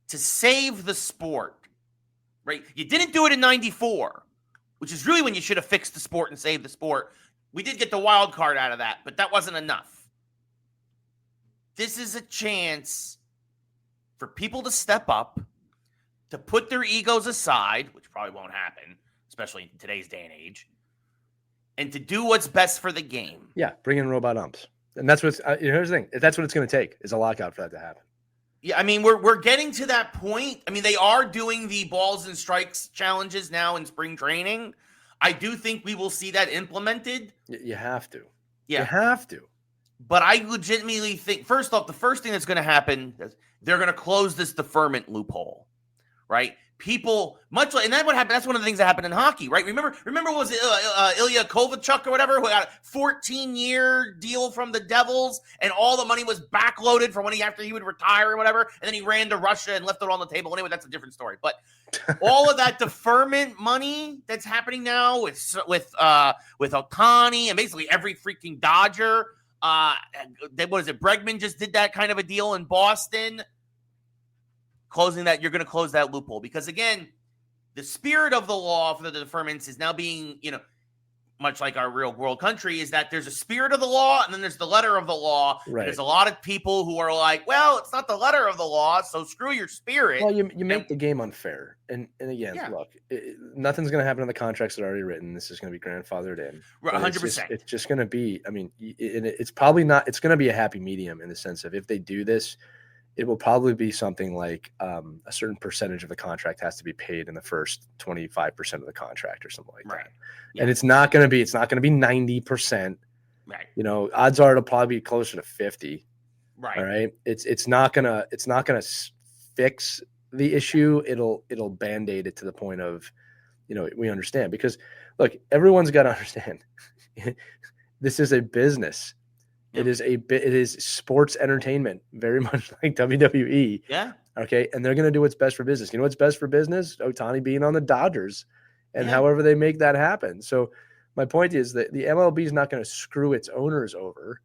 to save the sport, right? You didn't do it in 94, which is really when you should have fixed the sport and saved the sport. We did get the wild card out of that, but that wasn't enough. This is a chance for people to step up, to put their egos aside, which probably won't happen, especially in today's day and age, and to do what's best for the game. Yeah, bring in robot umps. And that's what's here's the thing. That's what it's going to take is a lockout for that to happen. Yeah, I mean, we're getting to that point. I mean, they are doing the balls and strikes challenges now in spring training. I do think we will see that implemented. You have to. Yeah. You have to. But I legitimately think, first off, the first thing that's going to happen is they're going to close this deferment loophole, right? People, much like, and that's one of the things that happened in hockey, right? Remember was it Ilya Kovalchuk or whatever, who got a 14-year deal from the Devils, and all the money was backloaded for after he would retire or whatever, and then he ran to Russia and left it on the table. Anyway, that's a different story. But all of that deferment money that's happening now with Ohtani and basically every freaking Dodger. What is it? Bregman just did that kind of a deal in Boston. You're going to close that loophole because, again, the spirit of the law for the deferments is now being, much like our real world country, is that there's a spirit of the law and then there's the letter of the law. Right. There's a lot of people who are like, well, it's not the letter of the law, so screw your spirit. Well, you make the game unfair. And again, look, nothing's going to happen in the contracts that are already written. This is going to be grandfathered in. 100%. It's just going to be, I mean, it's probably not, it's going to be a happy medium in the sense of if they do this, it will probably be something like a certain percentage of the contract has to be paid in the first 25% of the contract or something like that. Yeah. And it's not going to be 90%. Right. Odds are it'll probably be closer to 50. Right. All right. It's not gonna fix the issue. It'll band-aid it to the point of, we understand, because look, everyone's got to understand this is a business. It is sports entertainment, very much like WWE. Yeah. Okay. And they're going to do what's best for business. You know what's best for business? Ohtani being on the Dodgers and however they make that happen. So my point is that the MLB is not going to screw its owners over.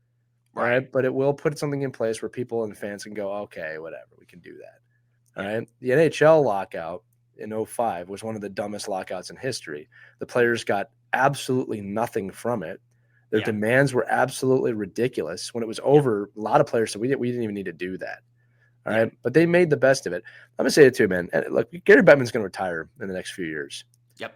Right. But it will put something in place where people and fans can go, okay, whatever, we can do that. All right. The NHL lockout in 2005 was one of the dumbest lockouts in history. The players got absolutely nothing from it. Their demands were absolutely ridiculous. When it was over, a lot of players said, we didn't even need to do that. All right. But they made the best of it. I'm going to say it too, man. And look, Gary Bettman's going to retire in the next few years. Yep.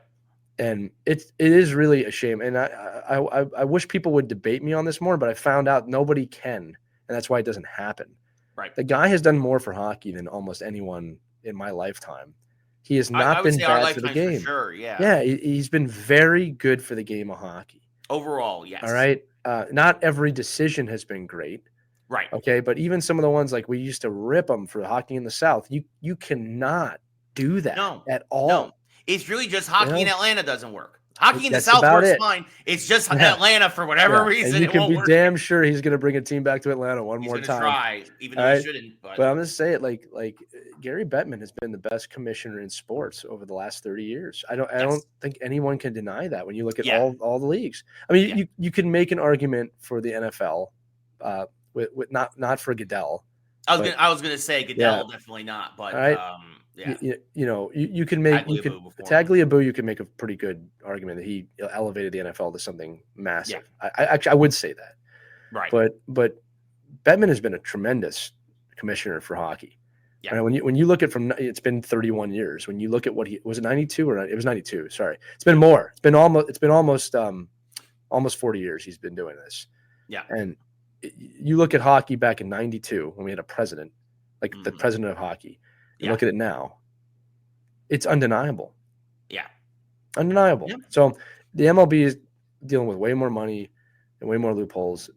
And it is really a shame. And I wish people would debate me on this more, but I found out nobody can. And that's why it doesn't happen. Right. The guy has done more for hockey than almost anyone in my lifetime. He has not been bad for the game. For sure, yeah. Yeah, he's been very good for the game of hockey. Overall, yes. All right. Not every decision has been great. Right. Okay. But even some of the ones like we used to rip them for hockey in the South, you cannot do that at all. No. It's really just hockey in Atlanta doesn't work. Hockey in the South works fine. It's just Atlanta for whatever reason. And you can be damn sure he's going to bring a team back to Atlanta one more time. Try, even though he shouldn't. But I'm going to say it like Gary Bettman has been the best commissioner in sports over the last 30 years. I don't think anyone can deny that when you look at all the leagues. I mean, you can make an argument for the NFL, with not for Goodell. I was going to say Goodell, definitely not, but you can make Tagliabue. You can make a pretty good argument that he elevated the NFL to something massive. Yeah. I would say that, right? But Bettman has been a tremendous commissioner for hockey. Yeah. Right? When you look at it's been 31 years. When you look at what he was, it 92 or it was 92. Sorry, it's been more. It's been almost 40 years he's been doing this. Yeah, and you look at hockey back in 92 when we had a president, like the president of hockey. and look at it now, it's undeniable. Yeah. Undeniable. Yeah. So the MLB is dealing with way more money and way more loopholes.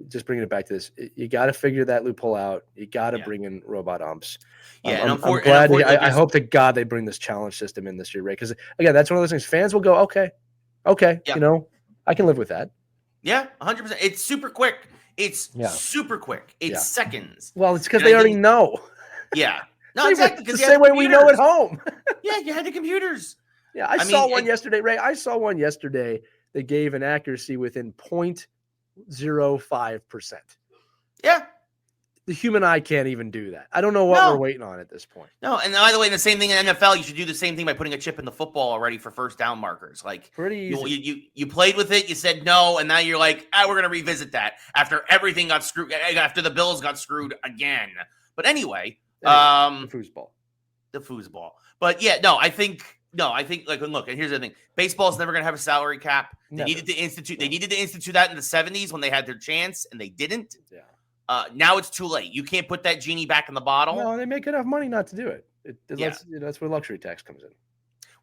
Just bringing it back to this, you got to figure that loophole out. You got to bring in robot umps. Yeah, I'm glad. I hope to God they bring this challenge system in this year, right? Because again, that's one of those things. Fans will go, okay, I can live with that. Yeah, 100%. It's super quick. It's super quick. It's seconds. Well, it's because they already know. Yeah. No, exactly. It's the same way we know at home. Yeah, you had the computers. Yeah, I saw one yesterday, Ray. I saw one yesterday that gave an accuracy within 0.05%. Yeah. The human eye can't even do that. I don't know what we're waiting on at this point. No, and by the way, the same thing in NFL, you should do the same thing by putting a chip in the football already for first down markers. Like, pretty easy. You played with it, you said no, and now you're like, we're going to revisit that after everything got screwed, after the Bills got screwed again. But anyway, the foosball. The foosball. But yeah, I think like, look, and here's the thing. Baseball's never going to have a salary cap. They needed to institute that in the 70s when they had their chance, and they didn't. Yeah. Now it's too late. You can't put that genie back in the bottle. No, they make enough money not to do it. That's where luxury tax comes in.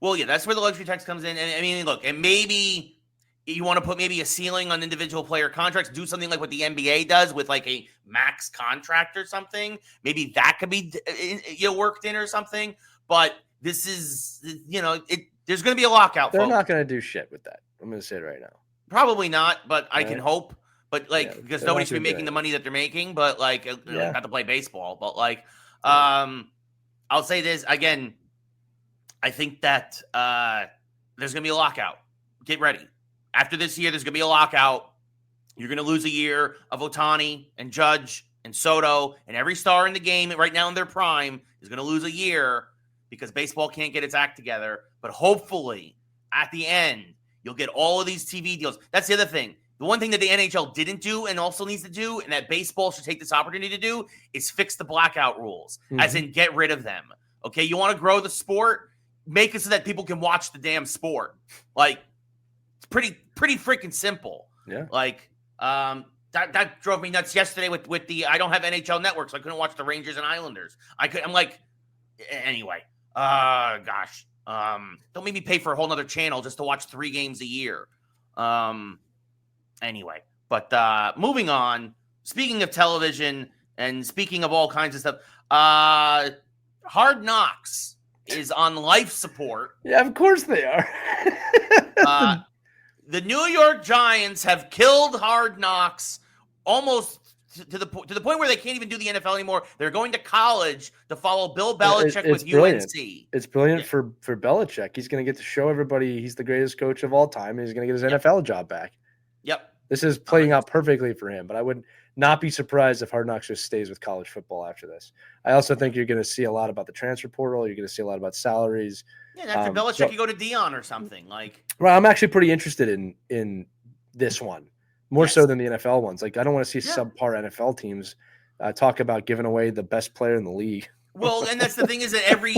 Well, yeah, that's where the luxury tax comes in. And I mean, look, and maybe you want to put maybe a ceiling on individual player contracts, do something like what the NBA does with like a max contract or something. Maybe that could be worked in or something. But this is, there's going to be a lockout. They're not going to do shit with that. I'm going to say it right now. Probably not, but I can hope. But because nobody should be making the money that they're making, but not to play baseball, but I'll say this again. I think that there's going to be a lockout. Get ready. After this year, there's going to be a lockout. You're going to lose a year of Ohtani and Judge and Soto, and every star in the game right now in their prime is going to lose a year because baseball can't get its act together. But hopefully, at the end, you'll get all of these TV deals. That's the other thing. The one thing that the NHL didn't do and also needs to do, and that baseball should take this opportunity to do, is fix the blackout rules, as in get rid of them. Okay, you want to grow the sport? Make it so that people can watch the damn sport. Like, it's pretty freaking simple. Yeah. Like, that drove me nuts yesterday with the I don't have NHL Network, so I couldn't watch the Rangers and Islanders. I'm like, anyway, gosh, don't make me pay for a whole nother channel just to watch 3 games a year. Anyway, but moving on, speaking of television and speaking of all kinds of stuff, Hard Knocks is on life support. Yeah, of course they are. The New York Giants have killed Hard Knocks almost to the point where they can't even do the NFL anymore. They're going to college to follow Bill Belichick with brilliant. UNC. It's brilliant for Belichick. He's going to get to show everybody he's the greatest coach of all time, and he's going to get his NFL job back. Yep. This is playing out perfectly for him, but I would not be surprised if Hard Knocks just stays with college football after this. I also think you're going to see a lot about the transfer portal. You're going to see a lot about salaries. Yeah, after Belichick, you go to Dion or something. Right, I'm actually pretty interested in this one, more so than the NFL ones. Like, I don't want to see subpar NFL teams talk about giving away the best player in the league. Well, and that's the thing is that every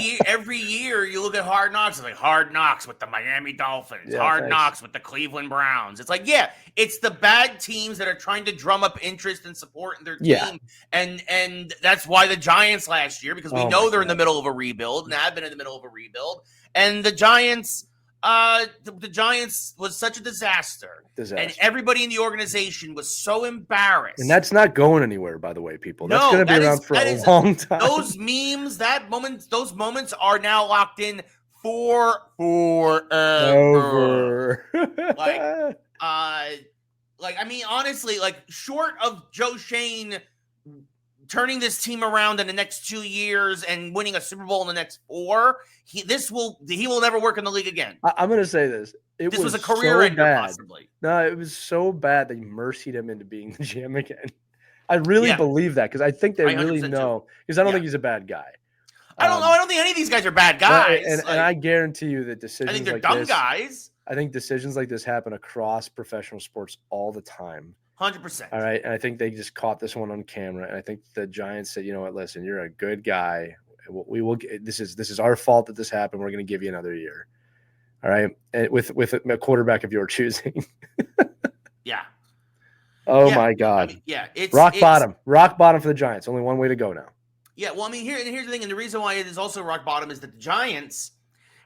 year you look at Hard Knocks, it's like Hard Knocks with the Miami Dolphins, Knocks with the Cleveland Browns. It's like, it's the bad teams that are trying to drum up interest and support in their team. And that's why the Giants last year, because we know they're in the middle of a rebuild and have been in the middle of a rebuild. And the Giants, the Giants was such a disaster. And everybody in the organization was so embarrassed. And that's not going anywhere, by the way, people. That's going to be around for a long time. Those memes, those moments are now locked in forever. I mean, honestly, short of Joe Shane turning this team around in the next 2 years and winning a Super Bowl in the next 4, he will never work in the league again. I'm going to say this. This was a career ender, possibly. No, it was so bad they mercied him into being the GM again. I really believe that because I think they really know. Because I don't think he's a bad guy. I don't know. I don't think any of these guys are bad guys. And I guarantee you that decisions I think they're dumb guys. I think decisions like this happen across professional sports all the time. 100%. All right. And I think they just caught this one on camera. And I think the Giants said, you know what, listen, you're a good guy. We will. This is our fault that this happened. We're going to give you another year. All right. And with a quarterback of your choosing. Yeah. Oh my God. I mean, it's rock bottom for the Giants. Only one way to go now. Yeah, well, I mean, here's the thing, and the reason why it is also rock bottom is that the Giants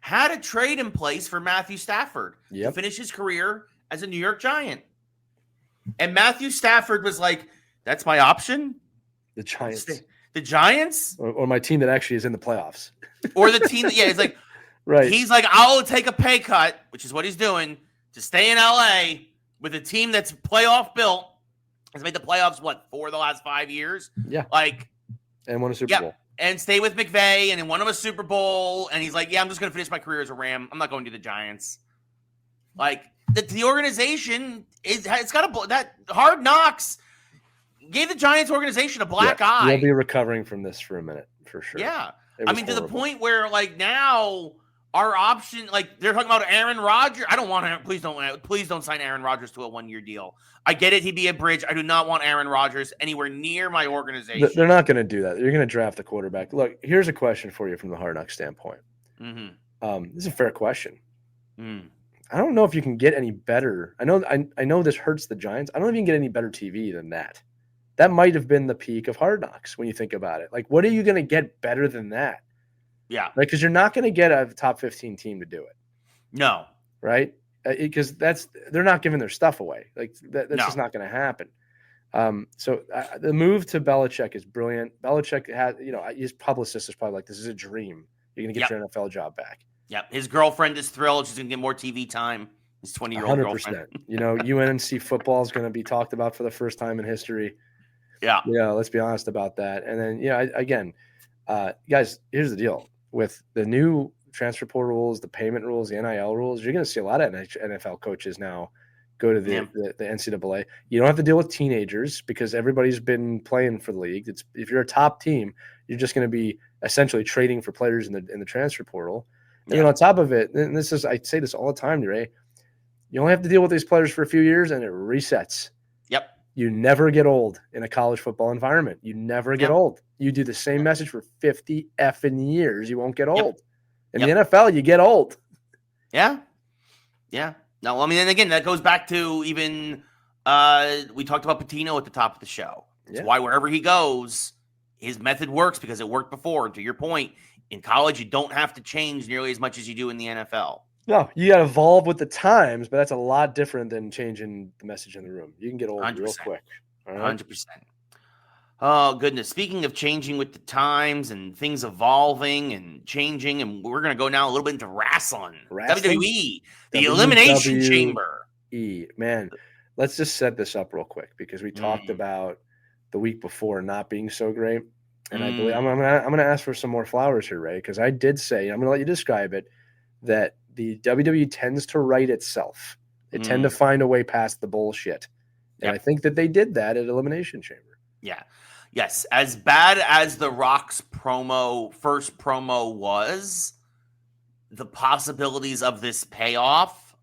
had a trade in place for Matthew Stafford to finish his career as a New York Giant. And Matthew Stafford was like, that's my option? The Giants. The Giants? Or my team that actually is in the playoffs. Or the team that, it's like, right. He's like, I'll take a pay cut, which is what he's doing, to stay in LA with a team that's playoff built. Has made the playoffs, 4 of the last 5 years? Yeah. And won a Super Bowl. And stay with McVay and then won him a Super Bowl. And he's like, I'm just going to finish my career as a Ram. I'm not going to the Giants. The organization it's got that Hard Knocks gave the Giants organization a black eye. We'll be recovering from this for a minute, for sure. Yeah. I mean, horrible. To the point where, now our option, they're talking about Aaron Rodgers. I don't want to. Please don't sign Aaron Rodgers to a 1-year deal. I get it. He'd be a bridge. I do not want Aaron Rodgers anywhere near my organization. They're not going to do that. You're going to draft the quarterback. Look, here's a question for you from the Hard Knocks standpoint. Mm-hmm. This is a fair question. I don't know if you can get any better. I know this hurts the Giants. I don't know if you can get any better TV than that. That might have been the peak of Hard Knocks when you think about it. What are you going to get better than that? Yeah. Because you're not going to get a top 15 team to do it. No. Right? Because they're not giving their stuff away. That's just not going to happen. So the move to Belichick is brilliant. Belichick has, his publicist is probably like, this is a dream. You're going to get your NFL job back. Yep. His girlfriend is thrilled. She's going to get more TV time. His 20-year-old 100%. Girlfriend. UNC football is going to be talked about for the first time in history. Yeah. Let's be honest about that. And then, again, guys, here's the deal. With the new transfer portal rules, the payment rules, the NIL rules, you're going to see a lot of NFL coaches now go to the NCAA. You don't have to deal with teenagers because everybody's been playing for the league. If you're a top team, you're just going to be essentially trading for players in the transfer portal. And on top of it, and I say this all the time, Ray, you only have to deal with these players for a few years and it resets. Yep. You never get old in a college football environment. You never get old. You do the same message for 50 effing years. You won't get old. In the NFL, you get old. Yeah. Yeah. No, I mean, and again, that goes back to even we talked about Patino at the top of the show. It's why wherever he goes, his method works because it worked before. And to your point, in college, you don't have to change nearly as much as you do in the NFL. No, you got to evolve with the times, but that's a lot different than changing the message in the room. You can get old 100%. Real quick. All right? 100%. Oh, goodness. Speaking of changing with the times and things evolving and changing, and we're going to go now a little bit into wrestling. WWE, the Elimination Chamber. Man, let's just set this up real quick because we talked about the week before not being so great. And I believe I'm gonna ask for some more flowers here, Ray, because I did say, I'm going to let you describe it, that the WWE tends to right itself. They tend to find a way past the bullshit. And I think that they did that at Elimination Chamber. Yeah. Yes. As bad as The Rock's first promo was, the possibilities of this payoff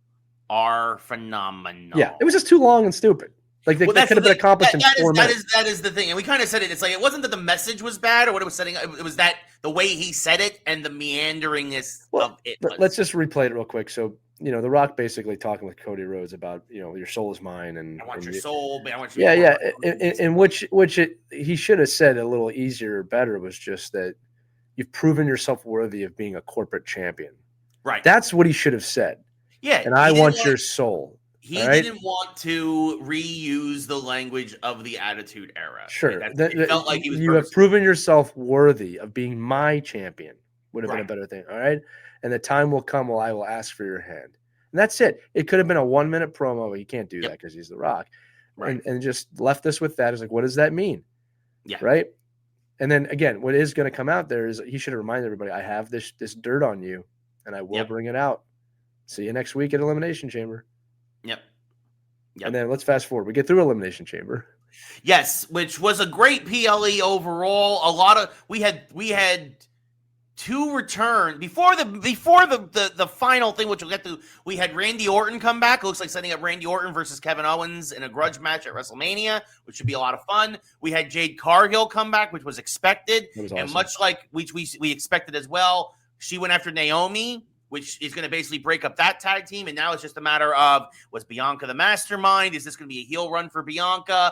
are phenomenal. Yeah. It was just too long and stupid. They could have been accomplished in 4 minutes. That is the thing. And we kind of said it. It's it wasn't that the message was bad or what it was setting up. It was that the way he said it and the meanderingness of it. Let's just replay it real quick. So, The Rock basically talking with Cody Rhodes about, your soul is mine. And I want your soul. I want your in which he should have said a little easier or better was just that you've proven yourself worthy of being a corporate champion. Right. That's what he should have said. Yeah. And I want your soul. He didn't want to reuse the language of the Attitude Era. Sure. It felt like he was. You have proven yourself worthy of being my champion. Would have been a better thing. All right. And the time will come when I will ask for your hand. And that's it. It could have been a 1-minute promo, but he can't do that because he's The Rock. Right. And just left us with that. It's what does that mean? Yeah. Right. And then again, what is going to come out there is he should have reminded everybody, I have this dirt on you and I will bring it out. See you next week at Elimination Chamber. Yep. And then let's fast forward. We get through Elimination Chamber. Yes, which was a great PLE overall. We had two return before the final thing, which we'll get to. We had Randy Orton come back. It looks like setting up Randy Orton versus Kevin Owens in a grudge match at WrestleMania, which should be a lot of fun. We had Jade Cargill come back, which was expected, awesome. And much like we expected as well, she went after Naomi, which is going to basically break up that tag team. And now it's just a matter of, was Bianca the mastermind? Is this going to be a heel run for Bianca?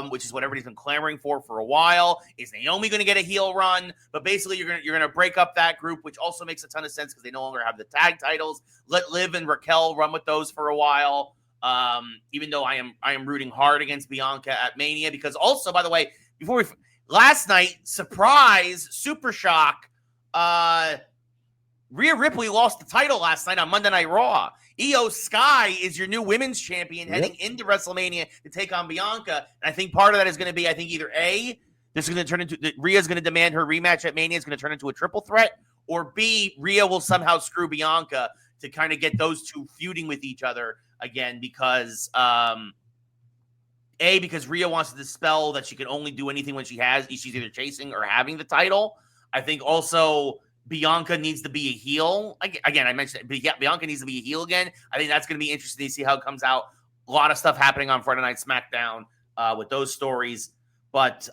which is what everybody's been clamoring for a while. Is Naomi going to get a heel run? But basically, you're gonna break up that group, which also makes a ton of sense because they no longer have the tag titles. Let Liv and Raquel run with those for a while. Even though I am rooting hard against Bianca at Mania, because also, by the way, last night, surprise, super shock, Rhea Ripley lost the title last night on Monday Night Raw. Io Sky is your new women's champion heading into WrestleMania to take on Bianca. And I think part of that is going to be, either A, this is going to turn into, Rhea's going to demand her rematch at Mania. It's going to turn into a triple threat. Or B, Rhea will somehow screw Bianca to kind of get those two feuding with each other again because, because Rhea wants to dispel that she can only do anything when she's either chasing or having the title. I think also Bianca needs to be a heel. Again, I mentioned it, Bianca needs to be a heel again. I think that's going to be interesting to see how it comes out. A lot of stuff happening on Friday Night SmackDown with those stories. But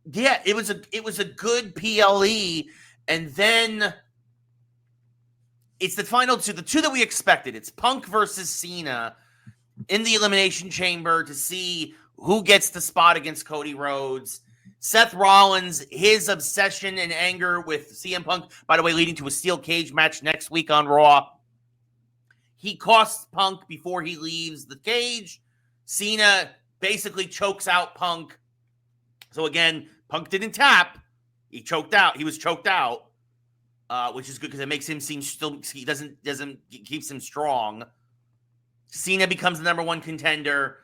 it was a good PLE. And then it's the final two, the two that we expected. It's Punk versus Cena in the Elimination Chamber to see who gets the spot against Cody Rhodes. Seth Rollins, his obsession and anger with CM Punk, by the way, leading to a steel cage match next week on Raw. He costs Punk before he leaves the cage. Cena basically chokes out Punk. So again, Punk didn't tap. He choked out. He was choked out, which is good because it makes him seem he keeps him strong. Cena becomes the number one contender.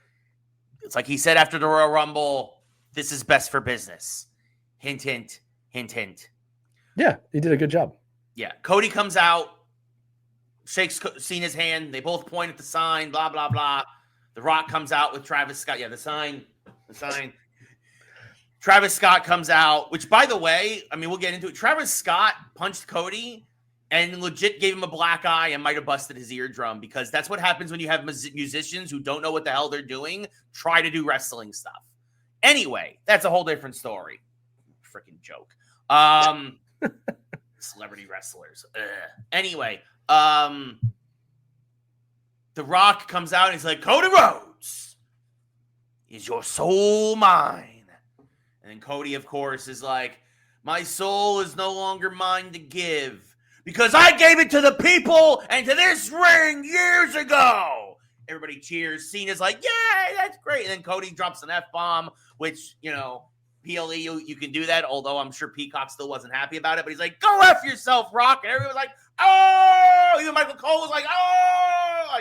It's like he said after the Royal Rumble, this is best for business. Hint, hint, hint, hint. Yeah, he did a good job. Yeah. Cody comes out, shakes Cena's hand. They both point at the sign, blah, blah, blah. The Rock comes out with Travis Scott. Yeah, the sign. Travis Scott comes out, which, by the way, I mean, we'll get into it. Travis Scott punched Cody and legit gave him a black eye and might have busted his eardrum because that's what happens when you have musicians who don't know what the hell they're doing try to do wrestling stuff. Anyway, that's a whole different story. Freaking joke. Celebrity wrestlers. Ugh. Anyway, The Rock comes out and he's like, Cody Rhodes, is your soul mine? And then Cody, of course, is like, my soul is no longer mine to give because I gave it to the people and to this ring years ago. Everybody cheers. Cena's like, yeah, that's great. And then Cody drops an F-bomb, which, PLE, you can do that, although I'm sure Peacock still wasn't happy about it. But he's like, go F yourself, Rock. And everyone was like, oh! Even Michael Cole was like, oh!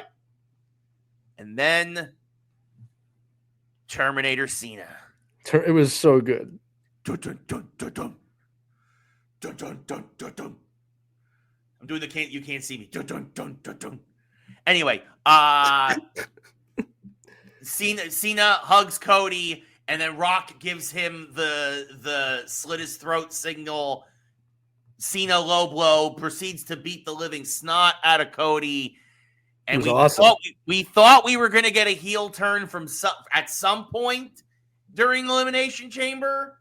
And then Terminator Cena. It was so good. Dun, dun, dun, dun, dun. Dun, dun, dun, dun, dun. I'm doing the you can't see me. Dun, dun, dun, dun, dun. Anyway, Cena hugs Cody, and then Rock gives him the slit his throat signal. Cena low blow, proceeds to beat the living snot out of Cody. And we thought we were going to get a heel turn at some point during Elimination Chamber,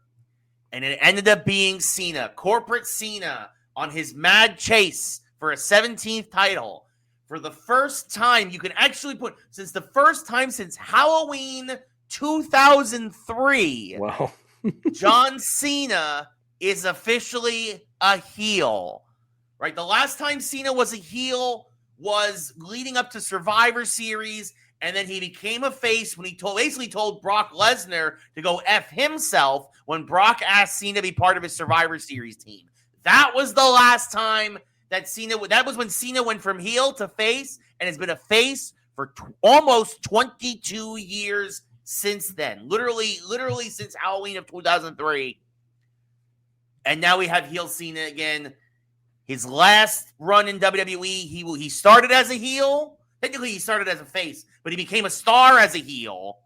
and it ended up being Cena, corporate Cena, on his mad chase for a 17th title. For the first time, you can actually since Halloween 2003. Wow. John Cena is officially a heel, right? The last time Cena was a heel was leading up to Survivor Series, and then he became a face when he basically told Brock Lesnar to go F himself when Brock asked Cena to be part of his Survivor Series team. That was the last time that was when Cena went from heel to face and has been a face for almost 22 years since then. Literally since Halloween of 2003. And now we have heel Cena again. His last run in WWE, he started as a heel. Technically, he started as a face, but he became a star as a heel.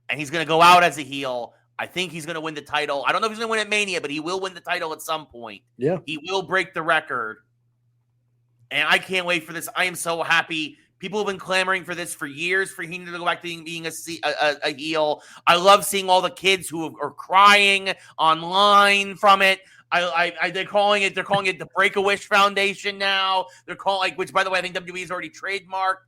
And he's going to go out as a heel. I think he's going to win the title. I don't know if he's going to win at Mania, but he will win the title at some point. Yeah. He will break the record. And I can't wait for this. I am so happy. People have been clamoring for this for years, for him to go back to being a heel. I love seeing all the kids who are crying online from it. They're calling it the Break-A-Wish Foundation now. They're calling, which, by the way, I think WWE has already trademarked.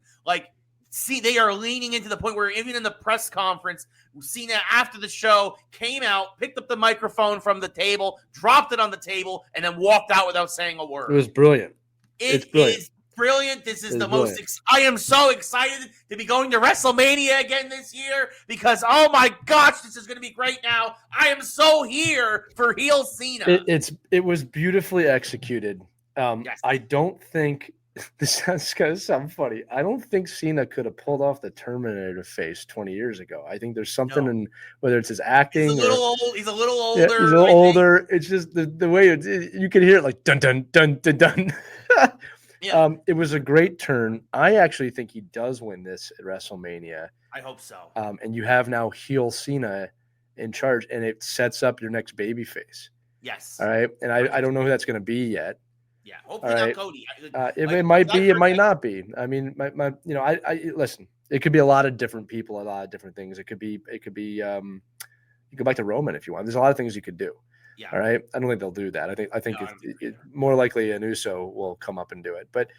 see, they are leaning into the point where even in the press conference, Cena after the show came out, picked up the microphone from the table, dropped it on the table, and then walked out without saying a word. It was brilliant. It's brilliant. This is the most. I am so excited to be going to WrestleMania again this year because, oh my gosh, this is going to be great now. I am so here for heel Cena. It was beautifully executed. Yes. I don't think this is going to sound funny. I don't think Cena could have pulled off the Terminator face 20 years ago. I think there's something in whether it's his acting. He's a little old. He's a little older. Yeah, he's a little older. It's just the way you can hear it like dun dun dun dun dun. Yeah. It was a great turn. I actually think he does win this at WrestleMania. I hope so. And you have now heel Cena in charge, and it sets up your next baby face. Yes. All right. And I don't know who that's going to be yet. Yeah. Hopefully not Cody. It might be. It might not be. I mean, my I listen. It could be a lot of different people, a lot of different things. It could be. You go back to Roman if you want. There's a lot of things you could do. Yeah. All right. I don't think they'll do that. I think it's more likely an Uso will come up and do it. But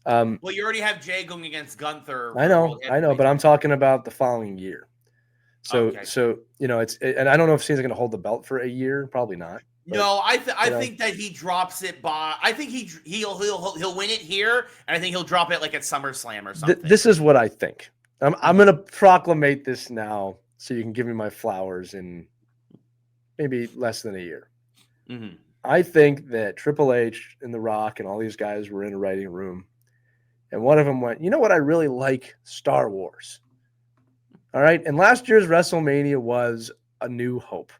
well, you already have Jay going against Gunther. I know, but I'm talking about the following year. So and I don't know if Cena's going to hold the belt for a year. Probably not. But, no, I think that he drops it by. I think he'll win it here, and I think he'll drop it like at SummerSlam or something. This is what I think. I'm going to proclamate this now, so you can give me my flowers in maybe less than a year. Mm-hmm. I think that Triple H and The Rock and all these guys were in a writing room, and one of them went, "You know what? I really like Star Wars." All right, and last year's WrestleMania was A New Hope.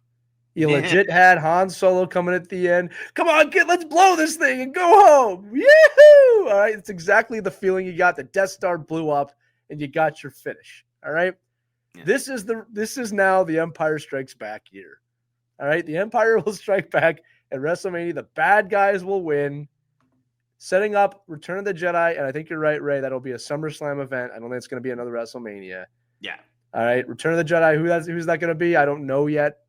You legit had Han Solo coming at the end. Come on, kid, let's blow this thing and go home. Yahoo! All right, it's exactly the feeling you got. The Death Star blew up, and you got your finish. All right, this is now the Empire Strikes Back year. All right, the Empire will strike back at WrestleMania. The bad guys will win, setting up Return of the Jedi. And I think you're right, Ray. That'll be a SummerSlam event. I don't think it's going to be another WrestleMania. Yeah. All right, Return of the Jedi. Who's that going to be? I don't know yet.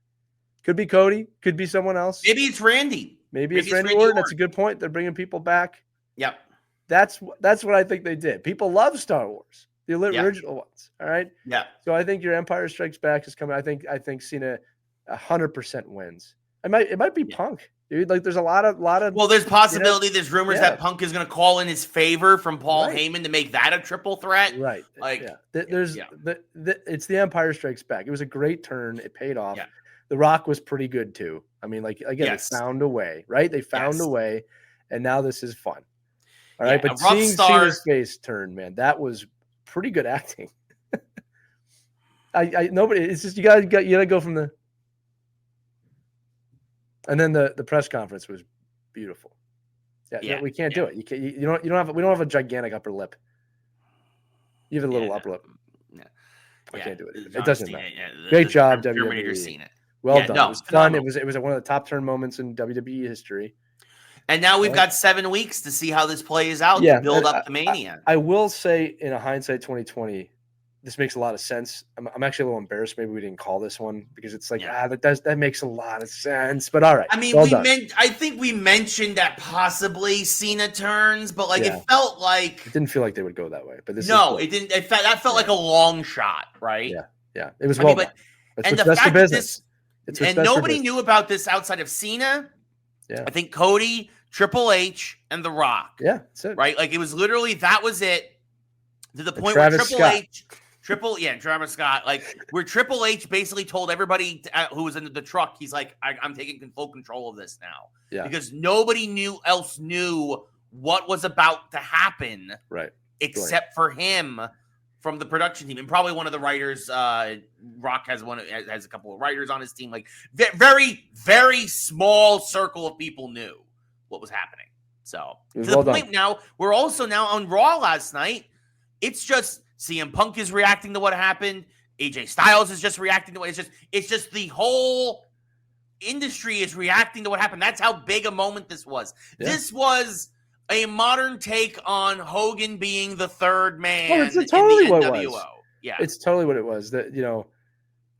Could be Cody. Could be someone else. Maybe it's Randy. Maybe it's Randy Orton. That's a good point. They're bringing people back. Yep. That's what I think they did. People love Star Wars, the original ones. All right. Yeah. So I think your Empire Strikes Back is coming. I think Cena 100% wins. It might be Punk, dude. Like there's a lot of. Well, there's possibility. There's rumors that Punk is going to call in his favor from Paul Heyman to make that a triple threat. Right. Like it's the Empire Strikes Back. It was a great turn. It paid off. Yeah. The Rock was pretty good too. I mean, like again, they found a way, right? They found a way, and now this is fun. All right, but seeing Cena's face turn, man, that was pretty good acting. Nobody. It's just you gotta go from the. And then the press conference was beautiful. Yeah, we can't do it. We don't have a gigantic upper lip. You have a little upper lip. Yeah. I can't do it. It doesn't matter. Yeah, Great job, WWE. Cena. Well done. It was fun. It was one of the top turn moments in WWE history. And now we've got 7 weeks to see how this plays out to build up to Mania. I will say, in a hindsight 2020, this makes a lot of sense. I'm actually a little embarrassed. Maybe we didn't call this one because it's like that makes a lot of sense. But all right. I mean, I think we mentioned that possibly Cena turns, but like it felt like it didn't feel like they would go that way. But it didn't. That felt like a long shot, right? Yeah. It was well done. And the fact that and nobody knew about this outside of Cena. Yeah, I think Cody, Triple H, and The Rock. Yeah, that's it. Right, like it was literally that was it. To the point Travis where Travis Scott, like where Triple H basically told everybody who was in the truck, he's like, I'm taking full control of this now. Yeah. Because nobody else knew what was about to happen. Right. Except for him from the production team. And probably one of the writers, Rock has a couple of writers on his team. Like very, very small circle of people knew what was happening. So to the point now, we're also now on Raw last night. It's just CM Punk is reacting to what happened. AJ Styles is just reacting to what it's just the whole industry is reacting to what happened. That's how big a moment this was. Yeah. This was a modern take on Hogan being the third man it's totally in the NWO. What it was. Yeah. It's totally what it was. That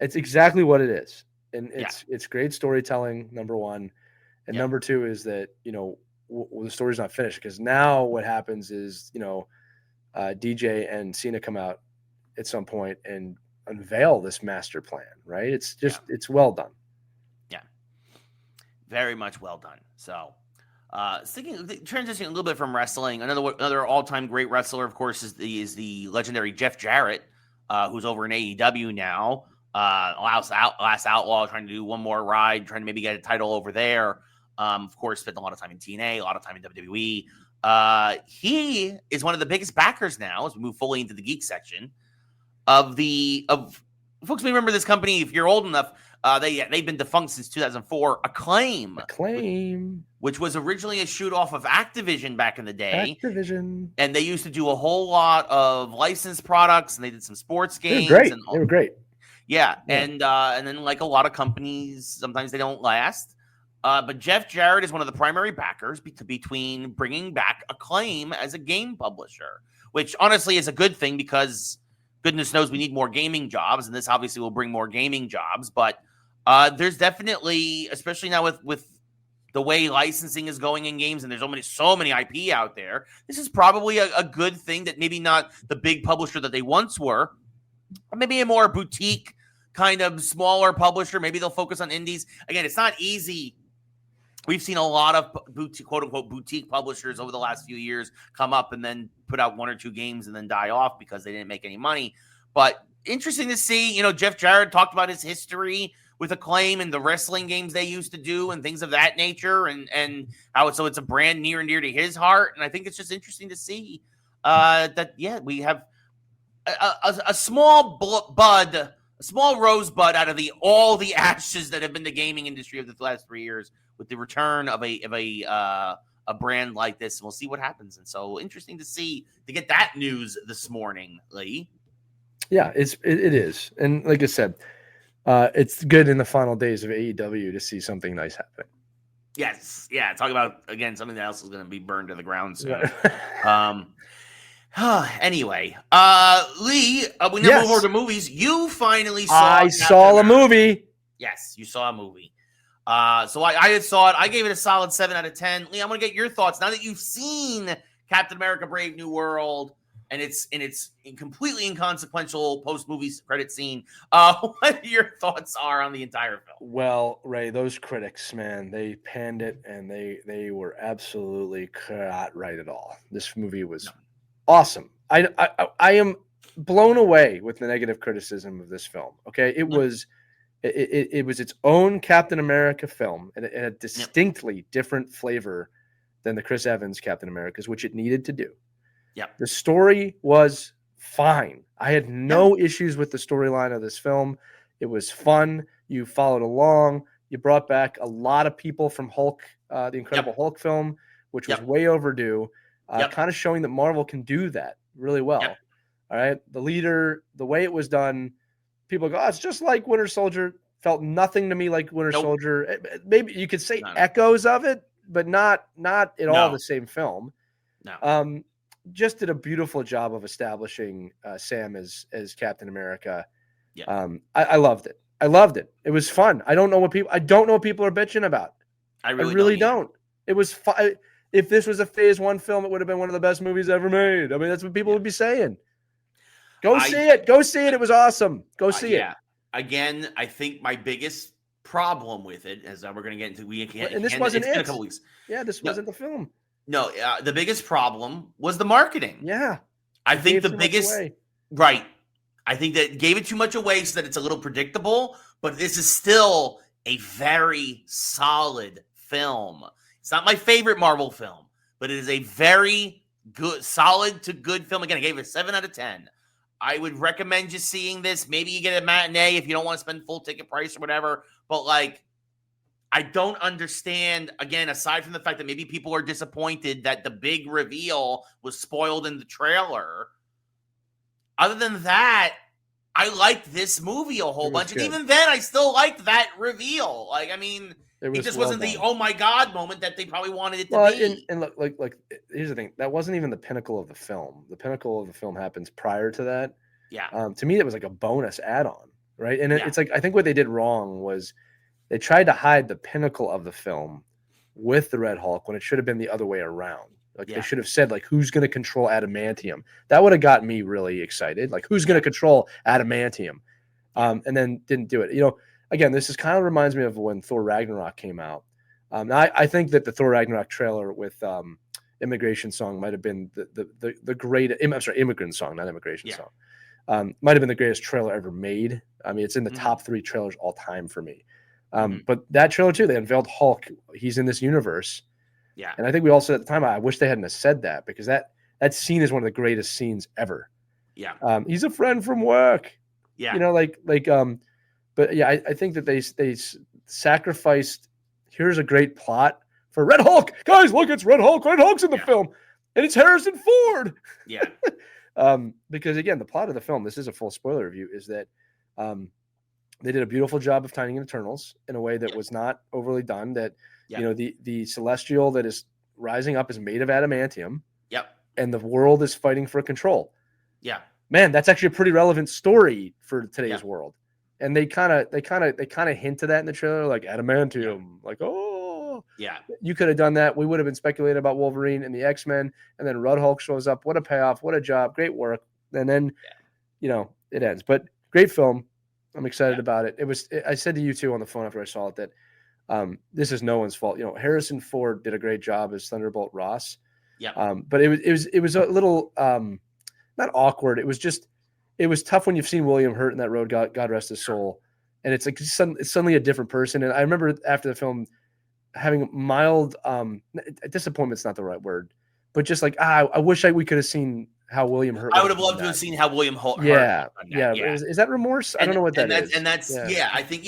it's exactly what it is. And it's great storytelling, number one. And number two is that, the story's not finished because now what happens is, DJ and Cena come out at some point and unveil this master plan, right? It's just, it's well done. Yeah. Very much well done. So, transitioning a little bit from wrestling, another all-time great wrestler, of course, is the legendary Jeff Jarrett, who's over in AEW now. Last Outlaw, trying to do one more ride, trying to maybe get a title over there. Of course, spent a lot of time in TNA, a lot of time in WWE. He is one of the biggest backers now, as we move fully into the geek section of folks may remember this company. If you're old enough, they've been defunct since 2004. Acclaim, which was originally a shoot off of Activision back in the day. Activision, and they used to do a whole lot of licensed products, and they did some sports games. They were great. Yeah. And then, like a lot of companies, sometimes they don't last. But Jeff Jarrett is one of the primary backers between bringing back Acclaim as a game publisher, which honestly is a good thing because goodness knows we need more gaming jobs, and this obviously will bring more gaming jobs. But there's definitely, especially now with the way licensing is going in games, and there's so many IP out there, this is probably a good thing that maybe not the big publisher that they once were, or maybe a more boutique kind of smaller publisher. Maybe they'll focus on indies. Again, it's not easy. We've seen a lot of quote unquote boutique publishers over the last few years come up and then put out one or two games and then die off because they didn't make any money. But interesting to see, Jeff Jarrett talked about his history with Acclaim and the wrestling games they used to do and things of that nature, and how it's a brand near and dear to his heart. And I think it's just interesting to see that we have a small rosebud out of all the ashes that have been the gaming industry of the last 3 years, with the return of a brand like this. And we'll see what happens. And so interesting to get that news this morning, Lee. Yeah, it is. And like I said, it's good in the final days of AEW to see something nice happening. Yes. Yeah. Talk about, again, something else is going to be burned to the ground soon. Anyway, Lee, we now move over to movies. You finally saw a movie. Yes, you saw a movie. So I saw it. I gave it a solid 7 out of 10. Lee, I'm going to get your thoughts now that you've seen Captain America: Brave New World and it's completely inconsequential post-movie credit scene. What your thoughts are on the entire film? Well, Ray, those critics, man, they panned it, and they were absolutely not right at all. This movie was awesome. I am blown away with the negative criticism of this film. Okay, it was its own Captain America film, and a distinctly different flavor than the Chris Evans Captain Americas, which it needed to do. Yeah, the story was fine. I had no issues with the storyline of this film. It was fun. You followed along. You brought back a lot of people from Hulk, the Incredible Hulk film, which was way overdue. Kind of showing that Marvel can do that really well. All right. The leader, the way it was done, people go, it's just like Winter Soldier. Felt nothing to me like Winter Soldier. Maybe you could say echoes of it, but not at all the same film. No. Just did a beautiful job of establishing Sam as Captain America. Yeah. I loved it. I loved it. It was fun. I don't know what people are bitching about. I really don't. It was fun. If this was a Phase 1 film, it would have been one of the best movies ever made. I mean, that's what people would be saying. Go see it. Go see it. It was awesome. Go see it. Again, I think my biggest problem with it, as we're going to get into, and this wasn't it. Been a couple weeks. Yeah, this wasn't the film. No, the biggest problem was the marketing. Yeah. I think the biggest, right. I think that gave it too much away so that it's a little predictable, but this is still a very solid film. It's not my favorite Marvel film, but it is a very good, solid to good film. Again, I gave it a 7 out of 10. I would recommend just seeing this. Maybe you get a matinee if you don't want to spend full ticket price or whatever, but I don't understand, again, aside from the fact that maybe people are disappointed that the big reveal was spoiled in the trailer. Other than that, I liked this movie a whole bunch. Good. And even then, I still liked that reveal. It just wasn't the oh my God moment that they probably wanted it to be. And look, here's the thing. That wasn't even the pinnacle of the film. The pinnacle of the film happens prior to that. Yeah. To me, it was like a bonus add-on, right? And it's like, I think what they did wrong was they tried to hide the pinnacle of the film with the Red Hulk when it should have been the other way around, Like they should have said, like, who's going to control adamantium? That would have got me really excited. Like, who's going to control adamantium? And then didn't do it. You know, again, this is kind of reminds me of when Thor Ragnarok came out. I think that the Thor Ragnarok trailer with Immigration Song might have been the great. I'm sorry, Immigrant Song, not Immigration Song. Might have been the greatest trailer ever made. I mean, it's in the top 3 trailers all time for me. But that trailer too, they unveiled Hulk. He's in this universe. Yeah. And I think we all said at the time, I wish they hadn't have said that, because that scene is one of the greatest scenes ever. Yeah. He's a friend from work. Yeah. You know, but yeah, I think that they sacrificed, here's a great plot for Red Hulk. Guys, look, it's Red Hulk. Red Hulk's in the film. And it's Harrison Ford. Yeah. Because again, the plot of the film, this is a full spoiler review, is that they did a beautiful job of tying in Eternals in a way that was not overly done. That you know, the celestial that is rising up is made of adamantium. Yep. And the world is fighting for control. Yeah. Man, that's actually a pretty relevant story for today's world. And they kind of hint to that in the trailer, like adamantium, like, oh, yeah, you could have done that. We would have been speculating about Wolverine and the X-Men, and then Red Hulk shows up. What a payoff! What a job! Great work. And then, you know, it ends. But great film. I'm excited about it. I said to you too on the phone after I saw it that this is no one's fault. You know, Harrison Ford did a great job as Thunderbolt Ross. Yeah. But it was a little not awkward. It was tough when you've seen William hurt in that road. God rest his soul. And it's like it's suddenly a different person. And I remember after the film having mild disappointment's not the right word, but just like I wish we could have seen how William hurt. I would have loved to have seen how William hurt. Yeah. Is that remorse? I don't know what that is. And that's I think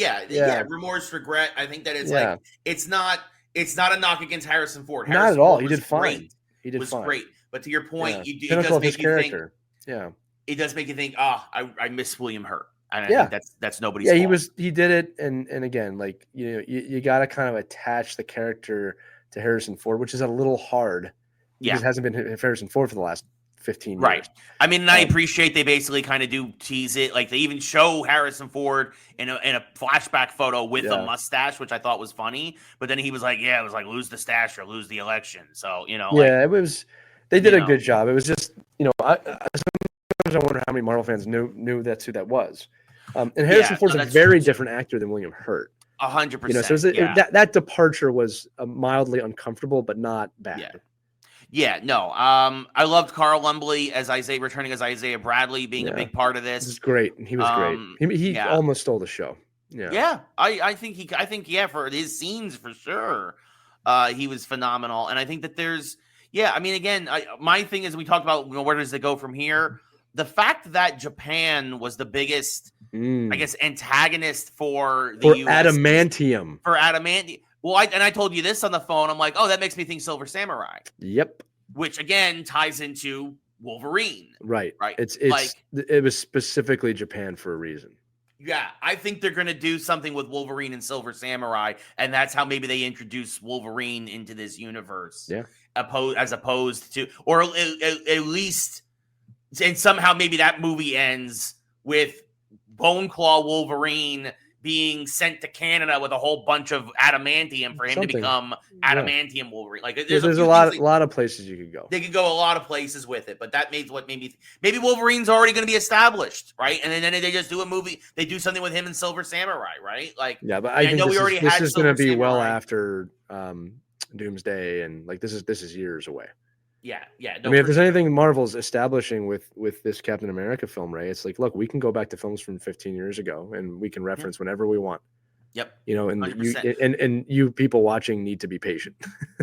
remorse, regret. I think that it's like it's not a knock against Harrison Ford. Not at all. He did fine. He did fine. Great. But to your point, it Pinnacle does make you character. think. It does make you think. I miss William Hurt. And I think that's nobody's fault. He did it, and again, like, you know, you got to kind of attach the character to Harrison Ford, which is a little hard. Because it hasn't been Harrison Ford for the last 15 years. Right. I mean, and I appreciate they basically kind of do tease it. Like they even show Harrison Ford in a flashback photo with a mustache, which I thought was funny. But then he was like, it was like lose the stash or lose the election. So, you know. Yeah, it was. They did a good job. It was just, you know, sometimes I wonder how many Marvel fans knew that's who that was. And Harrison Ford's a very different actor than William Hurt. 100%. You know, so that departure was mildly uncomfortable, but not bad. Yeah, no. I loved Carl Lumbly as Isaiah, returning as Isaiah Bradley, being a big part of this. This is great. He was great. He almost stole the show. Yeah. I think for his scenes for sure, he was phenomenal. And I think that there's, I mean, again, my thing is we talked about, you know, where does it go from here? The fact that Japan was the biggest, I guess, antagonist for the US, adamantium. For adamantium. Well, I told you this on the phone. I'm like, oh, that makes me think Silver Samurai. Yep. Which again ties into Wolverine. Right. Right. It was specifically Japan for a reason. Yeah, I think they're going to do something with Wolverine and Silver Samurai, and that's how maybe they introduce Wolverine into this universe. Yeah. As opposed to, or at least, and somehow maybe that movie ends with Bone Claw Wolverine being sent to Canada with a whole bunch of adamantium for him to become adamantium Wolverine. Like there's a lot of places you could go. They could go a lot of places with it, but that made me maybe Wolverine's already going to be established, right? And then they just do a movie. They do something with him in Silver Samurai, right? Like but I know this is going to be well after Doomsday, and like this is years away. Yeah. I mean, if there's anything Marvel's establishing with this Captain America film, Ray, it's like, look, we can go back to films from 15 years ago, and we can reference whenever we want. Yep. You know, and you people watching need to be patient.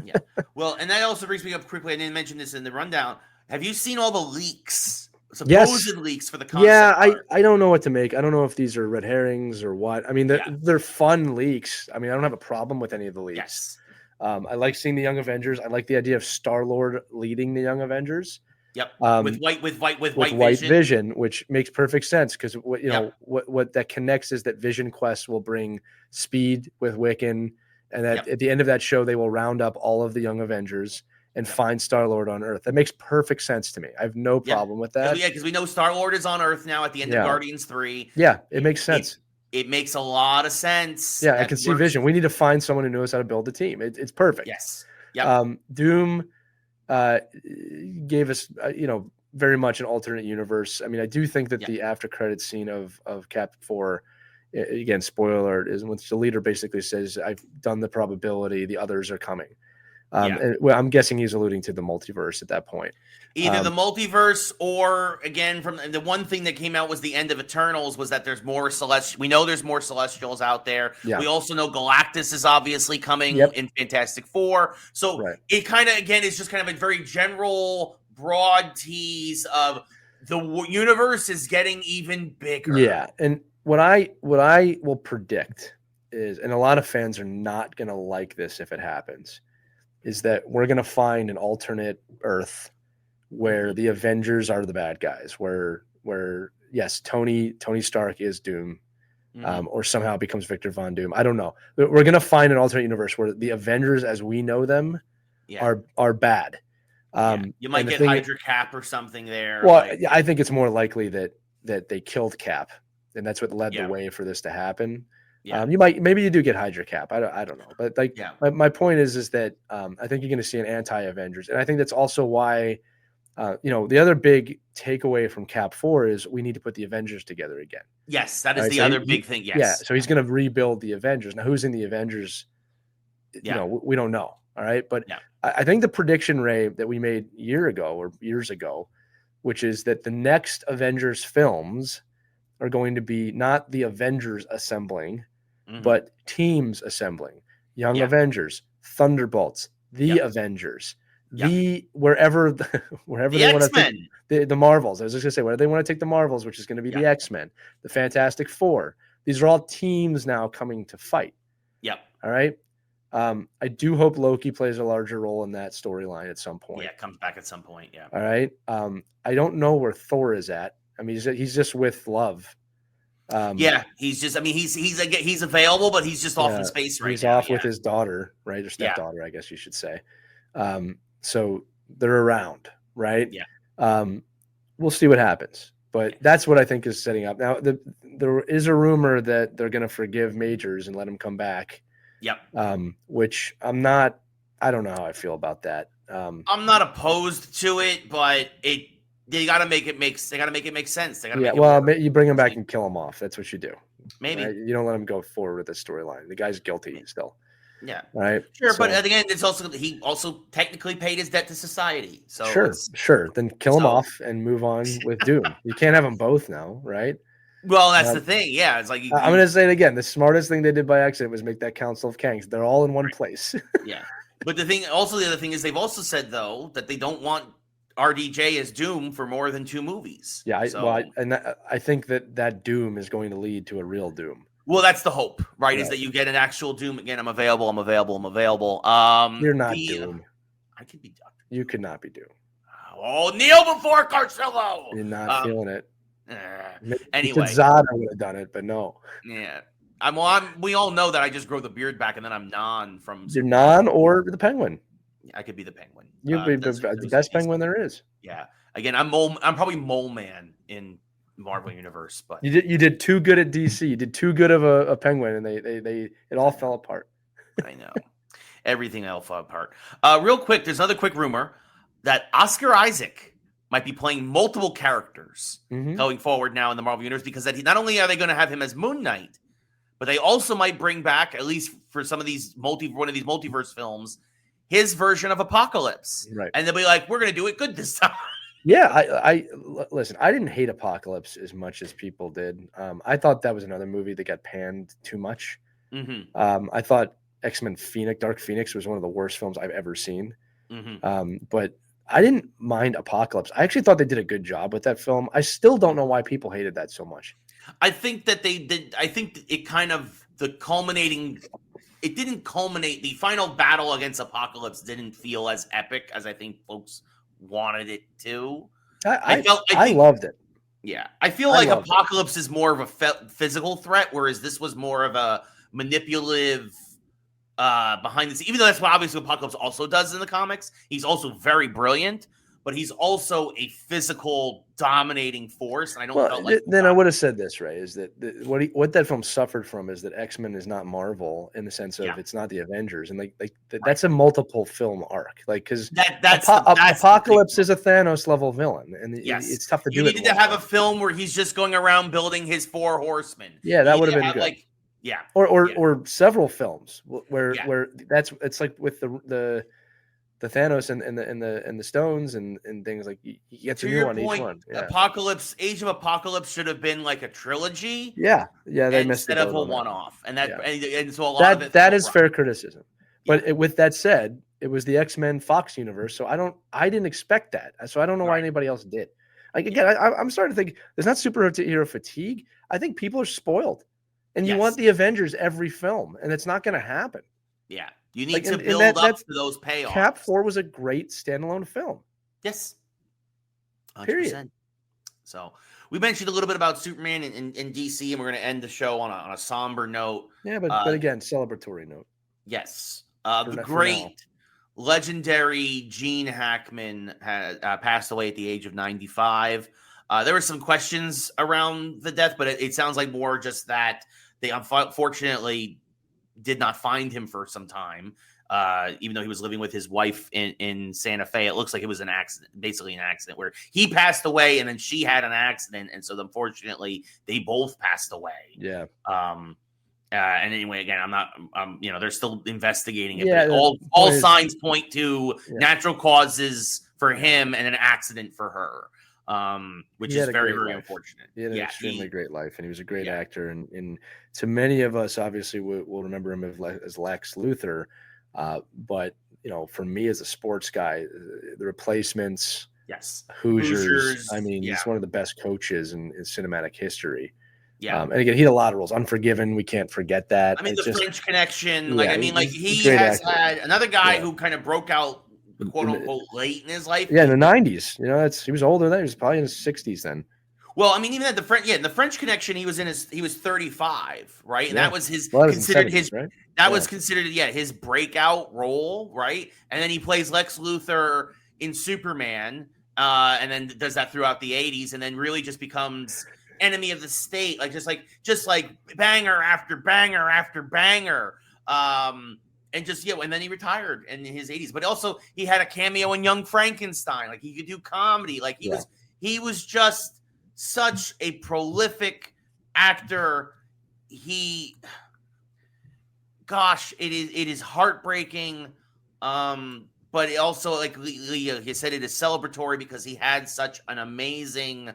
Yeah. Well, and that also brings me up quickly. I didn't mention this in the rundown. Have you seen all the leaks? Supposed leaks for the concept art? I don't know what to make. I don't know if these are red herrings or what. I mean, they're fun leaks. I mean, I don't have a problem with any of the leaks. Yes. I like seeing the Young Avengers. I like the idea of Star-Lord leading the Young Avengers. Yep. With white vision, which makes perfect sense because what that connects is that Vision Quest will bring speed with Wiccan, and that at the end of that show they will round up all of the Young Avengers and find Star-Lord on Earth. That makes perfect sense to me. I have no problem with that. Yeah, because we know Star-Lord is on Earth now at the end of Guardians 3. Yeah, it makes sense. It makes a lot of sense. Yeah, I can see Vision. We need to find someone who knows how to build a team. It's perfect. Yes. Yep. Doom, gave us, very much an alternate universe. I mean, I do think that the after credit scene of Cap 4, again, spoiler alert, is when the leader basically says, "I've done the probability, the others are coming." And, well, I'm guessing he's alluding to the multiverse at that point. Either the multiverse or, again, from the one thing that came out was the end of Eternals was that there's more we know there's more Celestials out there. Yeah. We also know Galactus is obviously coming in Fantastic Four. So it kind of, again, is just kind of a very general, broad tease of the universe is getting even bigger. Yeah. And what I will predict is, and a lot of fans are not going to like this if it happens, is that we're going to find an alternate Earth where the Avengers are the bad guys, where yes, Tony Stark is Doom, or somehow becomes Victor Von Doom. I don't know. We're going to find an alternate universe where the Avengers, as we know them, are bad. You might get Hydra Cap or something there. Well, I think it's more likely that they killed Cap, and that's what led the way for this to happen. Yeah. Maybe you do get Hydra Cap. I don't know. But my point is that I think you're going to see an anti-Avengers. And I think that's also why, the other big takeaway from Cap 4 is we need to put the Avengers together again. Yes, that is the other big thing. Yes. Yeah. So he's going to rebuild the Avengers. Now, who's in the Avengers? We don't know. All right. But I think the prediction, Ray, that we made years ago, which is that the next Avengers films are going to be not the Avengers assembling, but teams assembling. Young Avengers, Thunderbolts, the Avengers, wherever they want to take the Marvels. I was just going to say, where they want to take the Marvels, which is going to be the X-Men, the Fantastic Four. These are all teams now coming to fight. Yep. All right. I do hope Loki plays a larger role in that storyline at some point. Yeah, comes back at some point. Yeah. All right. I don't know where Thor is at. I mean, he's just with Love. He's just. I mean, he's available, but he's just off in space right now. He's off with his daughter, right, or stepdaughter, I guess you should say. So they're around, right? Yeah. We'll see what happens, but that's what I think is setting up. Now, there is a rumor that they're going to forgive Majors and let him come back. Yep. Which I'm not. I don't know how I feel about that. I'm not opposed to it, but they got to make it make sense. They got to you bring him back and kill him off. That's what you do. Maybe you don't let him go forward with the storyline. The guy's guilty still. Yeah. Right. Sure, but again, he also technically paid his debt to society. So sure. Then kill him off and move on with Doom. You can't have them both now, right? Well, that's the thing. Yeah, it's like I'm going to say it again. The smartest thing they did by accident was make that Council of Kangs. They're all in one place. Yeah, but the other thing is they've also said though that they don't want RDJ as Doom for more than 2 movies. Yeah, I think that Doom is going to lead to a real Doom. Well, that's the hope, right? Is that you get an actual Doom again? I'm available. You're not Doom. I could be Doctor. You could not be Doom. Oh, kneel before Carsillo. You're not feeling it. Anyway, Zada would have done it, but no. Yeah, we all know that I just grow the beard back, and then I'm Non from. You're Non or the Penguin. I could be the Penguin. You'd be the best Penguin there is. Yeah. Again, I'm probably Mole Man in Marvel Universe, but you did too good at DC. You did too good of a Penguin, and it all fell apart. I know. Everything else fell apart. Real quick, there's another quick rumor that Oscar Isaac might be playing multiple characters going forward now in the Marvel Universe, because not only are they going to have him as Moon Knight, but they also might bring back, at least for some of these one of these multiverse films, his version of Apocalypse. Right. And they'll be like, we're going to do it good this time. Yeah, I listen, I didn't hate Apocalypse as much as people did. I thought that was another movie that got panned too much. I thought X-Men Dark Phoenix was one of the worst films I've ever seen. But I didn't mind Apocalypse. I actually thought they did a good job with that film. I still don't know why people hated that so much. I think that they did. I think it kind of it didn't culminate. The final battle against Apocalypse didn't feel as epic as I think folks wanted it to. I loved it. Yeah. I feel like Apocalypse is more of a physical threat, whereas this was more of a manipulative behind the scenes. Even though that's what obviously Apocalypse also does in the comics. He's also very brilliant. but he's also a physical dominating force. And I don't felt like then I would have said this, right? Is that what that film suffered from is that X-Men is not Marvel in the sense of it's not the Avengers, and that's a multiple film arc, like because that's Apocalypse is a Thanos level villain, and it's tough to do. You needed to have a film where he's just going around building his 4 horsemen. Yeah, that would have been good. Or several films where it's like with the Thanos and the stones and things, like you get to new on each one. Age of Apocalypse should have been like a trilogy. Yeah, they missed instead of a one-off, and so a lot of it that is fair criticism. But with that said, it was the X-Men Fox universe, so I didn't expect that. So I don't know why anybody else did. Like again, I'm starting to think there's not superhero fatigue. I think people are spoiled, and you want the Avengers every film, and it's not going to happen. Yeah. You need to build up to those payoffs. Cap 4 was a great standalone film. Yes. 100%. Period. So we mentioned a little bit about Superman in DC, and we're going to end the show on a somber note. Yeah, but again, celebratory note. Yes. The great, legendary Gene Hackman had passed away at the age of 95. There were some questions around the death, but it sounds like more just that they unfortunately did not find him for some time, even though he was living with his wife in Santa Fe. It looks like it was basically an accident where he passed away and then she had an accident. And so unfortunately they both passed away. Yeah. And anyway, again, I'm not, they're still investigating it. Yeah, but all signs point to natural causes for him and an accident for her. Which is very, very unfortunate. He had an extremely great life, and he was a great actor. And to many of us, obviously, we'll remember him as Lex Luthor. But for me as a sports guy, the Replacements, Hoosiers. I mean, he's one of the best coaches in cinematic history. Yeah, and again, he had a lot of roles. Unforgiven, we can't forget that. I mean, French Connection. He has had another guy who kind of broke out, quote unquote, late in his life. Yeah, in the 90s. He was older then. He was probably in his 60s then. Well, I mean, even at the French Connection, he was 35, right? And that was considered his breakout role, right? And then he plays Lex Luthor in Superman, and then does that throughout the 80s, and then really just becomes enemy of the state, just like banger after banger after banger. And and then he retired in his 80s. But also he had a cameo in Young Frankenstein. Like he could do comedy. Like he was just such a prolific actor. It is heartbreaking. But it also, like he said, it is celebratory because he had such an amazing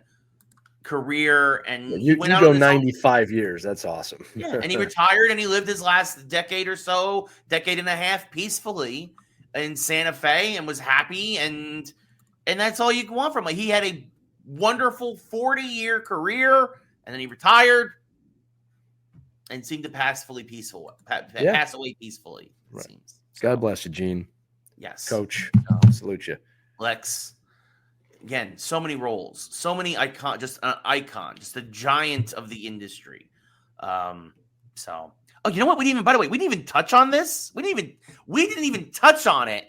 career, and you go 95 years. That's awesome. And he retired, and he lived his last decade and a half peacefully in Santa Fe, and was happy, and that's all you can want from him. Like, he had a wonderful 40-year career, and then he retired and seemed to pass away peacefully. Right. Seems. God bless you, Gene. Yes, Coach. Salute you, Lex. Again, so many roles, so many just an icon, just a giant of the industry. You know what? We didn't even touch on this. We didn't even touch on it.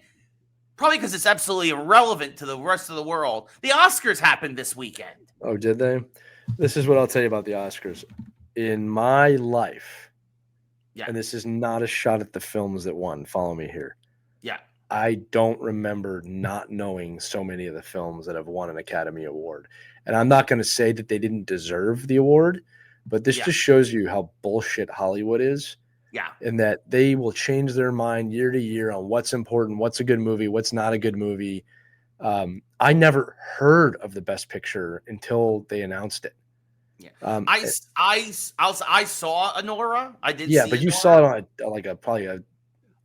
Probably because it's absolutely irrelevant to the rest of the world. The Oscars happened this weekend. Oh, did they? This is what I'll tell you about the Oscars. In my life, and this is not a shot at the films that won. Follow me here. Yeah. I don't remember not knowing so many of the films that have won an Academy Award. And I'm not going to say that they didn't deserve the award, but this just shows you how bullshit Hollywood is. Yeah. And that they will change their mind year to year on what's important, what's a good movie, what's not a good movie. I never heard of the Best Picture until they announced it. Yeah. I saw Anora. I did. Yeah, but you saw it on probably a.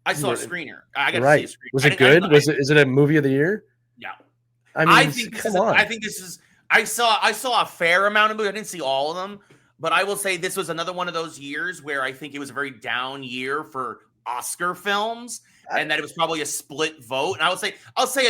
I saw a screener. I got to see a screener. Was it good? Is it a movie of the year? Yeah. I think this is. I saw a fair amount of movies. I didn't see all of them, but I will say this was another one of those years where I think it was a very down year for Oscar films, and that it was probably a split vote. And I'll say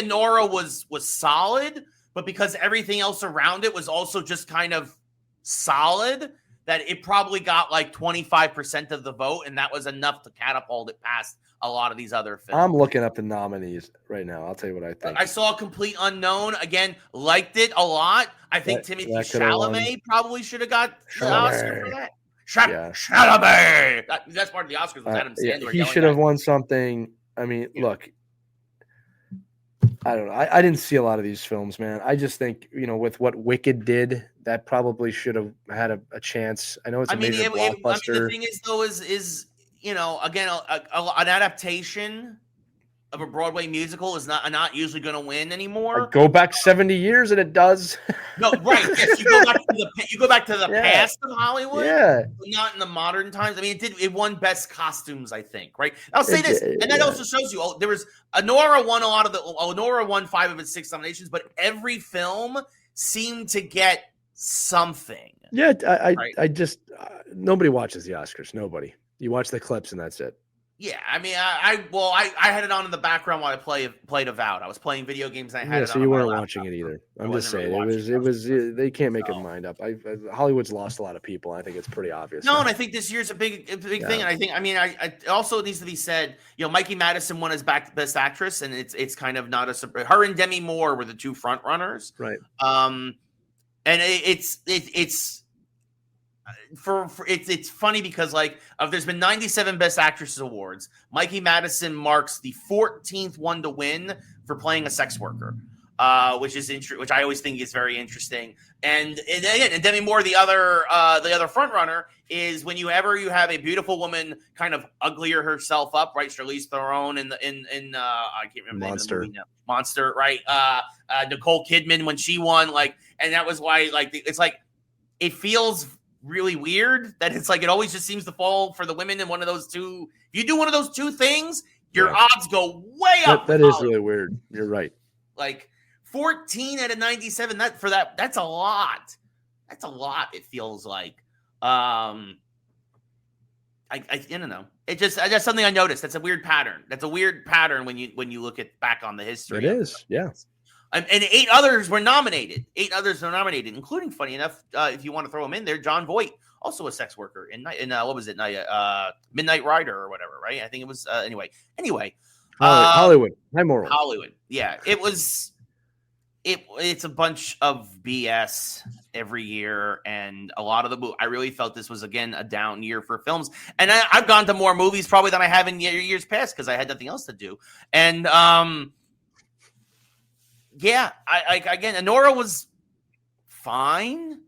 Anora was solid, but because everything else around it was also just kind of solid, that it probably got like 25% of the vote, and that was enough to catapult it past a lot of these other films. I'm looking up the nominees right now. I'll tell you what I think. I saw Complete Unknown again, liked it a lot. I think Timothy Chalamet probably should have got the Oscar for that. Chalamet. That's part of the Oscars with Adam Sandler. He should have won something. I mean, look, I don't know. I didn't see a lot of these films, man. I just think, with what Wicked did, that probably should have had a chance. I know it's a major blockbuster. The thing is, though, is again, an adaptation of a Broadway musical is not usually going to win anymore. Go back 70 years and it does. No, right? Yes, you go back to the past of Hollywood. Yeah, but not in the modern times. I mean, it won best costumes, I think. Right? I'll say this, and that also shows you. There was Nora won 5 of its 6 nominations, but every film seemed to get something. Yeah, I just nobody watches the Oscars. Nobody. You watch the clips and that's it. Yeah, I mean, I had it on in the background while I played Avowed. I was playing video games and I had it on. So you weren't watching it either. I'm just saying it was they can't make their mind up. Hollywood's lost a lot of people. I think it's pretty obvious. No, and I think this year's a big thing. And I think, I also needs to be said. Mikey Madison won as Best Actress, and it's kind of not a surprise. Her and Demi Moore were the 2 front runners, right? And it's funny because there's been 97 Best Actresses awards. Mikey Madison marks the 14th one to win for playing a sex worker, which I always think is very interesting. And Demi Moore, the other front runner, is when you have a beautiful woman kind of uglier herself up, right? Charlize Theron in I can't remember Monster. the name of the movie now. Monster, right? Nicole Kidman when she won, and that was why it's it feels really weird that it's it always just seems to fall for the women in one of those two. If you do one of those 2 things, your odds go way up. That is really weird. You're right. 14 out of 97. That's a lot. That's a lot. It feels like. I don't know. That's something I noticed. That's a weird pattern. That's a weird pattern when you look back on the history. It is. Yeah. And 8 others were nominated. 8 others were nominated, including, funny enough, if you want to throw them in there, John Voight, also a sex worker in what was it? Midnight Rider or whatever, right? I think it was. Anyway. Hollywood. High moral. Hollywood. Yeah, it was. It's a bunch of BS every year, and a lot of the I really felt this was again a down year for films. And I've gone to more movies probably than I have in years past because I had nothing else to do. And yeah, again, Anora was fine.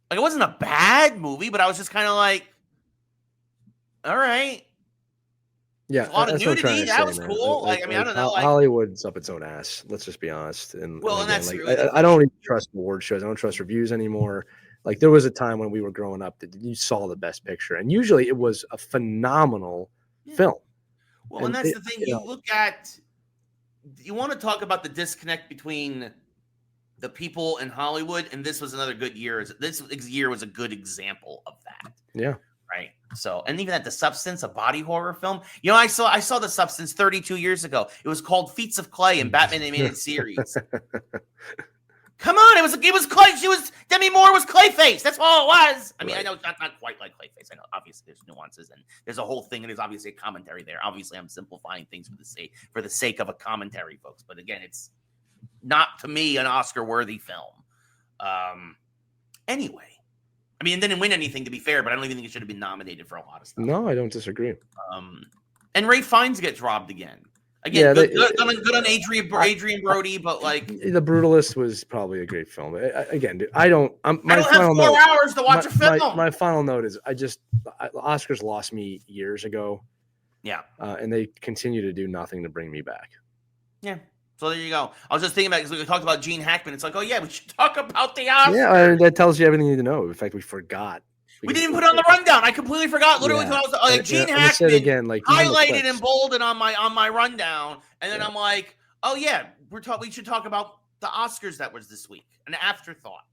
It wasn't a bad movie, but I was just kind of all right. Yeah, a lot of nudity. That was cool. I don't know. Hollywood's up its own ass. Let's just be honest. And that's really I don't even trust award shows. I don't trust reviews anymore. There was a time when we were growing up that you saw the Best Picture, and usually it was a phenomenal film. Well, and that's the thing. You look at. You want to talk about the disconnect between the people in Hollywood, and this was another good year. This year was a good example of that. Yeah. Right. So, and even at The Substance, a body horror film. I saw The Substance 32 years ago. It was called Feats of Clay in Batman Animated Series. Come on, it was Clay. Demi Moore was Clayface. That's all it was. I mean, right. I know it's not quite like Clayface. I know obviously there's nuances and there's a whole thing, and there's obviously a commentary there. Obviously, I'm simplifying things for the sake of a commentary, folks. But again, it's not to me an Oscar-worthy film. Anyway, I mean, it didn't win anything to be fair, but I don't even think it should have been nominated for a lot of stuff. No, I don't disagree. And Ralph Fiennes gets robbed again. Again, good on Adrian Brody, but The Brutalist was probably a great film. Again, dude, I don't have 4 hours to watch a film. My final note is Oscars lost me years ago. Yeah. And they continue to do nothing to bring me back. Yeah. So there you go. I was just thinking about it because we talked about Gene Hackman. It's oh yeah, we should talk about the Oscars. Yeah, that tells you everything you need to know. In fact, we forgot. We didn't even put it on the rundown. I completely forgot. Literally, I was Gene Hackman again, highlighted and bolded on my rundown, and then I'm oh yeah, we should talk about the Oscars that was this week. An afterthought.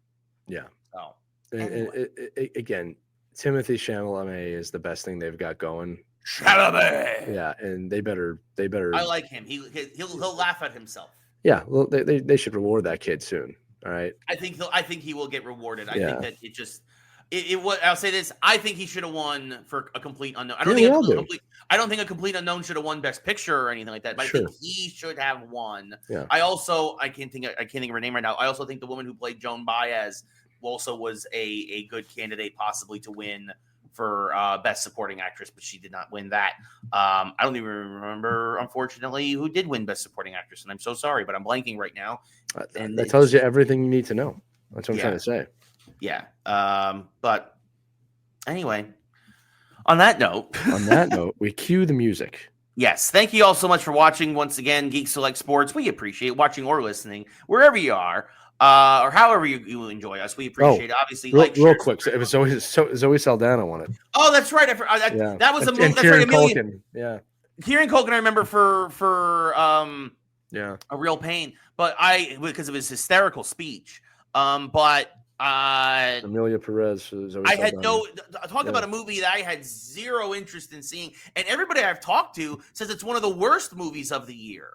Yeah. Oh. Anyway. Again, Timothée Chalamet is the best thing they've got going. Chalamet. Yeah, and they better. I like him. He'll laugh at himself. Yeah, well, they should reward that kid soon. All right. I think he will get rewarded. I think that it just. I'll say this. I think he should have won for a complete unknown. I don't think a complete unknown should have won Best Picture or anything like that. But I think he should have won. Yeah. I can't think of her name right now. I also think the woman who played Joan Baez also was a good candidate possibly to win for Best Supporting Actress, but she did not win that. I don't even remember, unfortunately, who did win Best Supporting Actress, and I'm so sorry, but I'm blanking right now. And that tells you everything you need to know. That's what I'm trying to say. Yeah. But anyway, on that note, we cue the music. Yes. Thank you all so much for watching. Once again, Geeks Who Like Sports. We appreciate watching or listening wherever you are, or however you enjoy us. We appreciate it. Obviously, real quick. So it was Zoe Saldana won it. Oh, that's right. That was a movie. That's right. Culkin. Yeah. Kieran Culkin, I remember for A Real Pain, but because of his hysterical speech. But Amelia Perez. I had about a movie that I had zero interest in seeing, and everybody I've talked to says it's one of the worst movies of the year.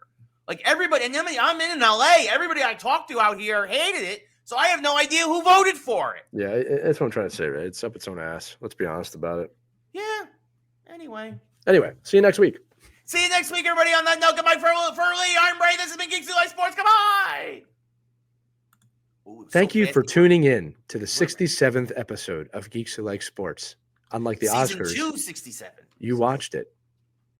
Like everybody, and I'm in LA. Everybody I talked to out here hated it, so I have no idea who voted for it. Yeah, that's what I'm trying to say. Right? It's up its own ass. Let's be honest about it. Yeah. Anyway, see you next week. See you next week, everybody. On that note, goodbye, Furley. I'm Bray. This has been Geeks Who Like Sports. Goodbye. Thank you for tuning in to the 67th episode of Geeks Who Like Sports. Unlike the Season Oscars, 2, 67. You watched it.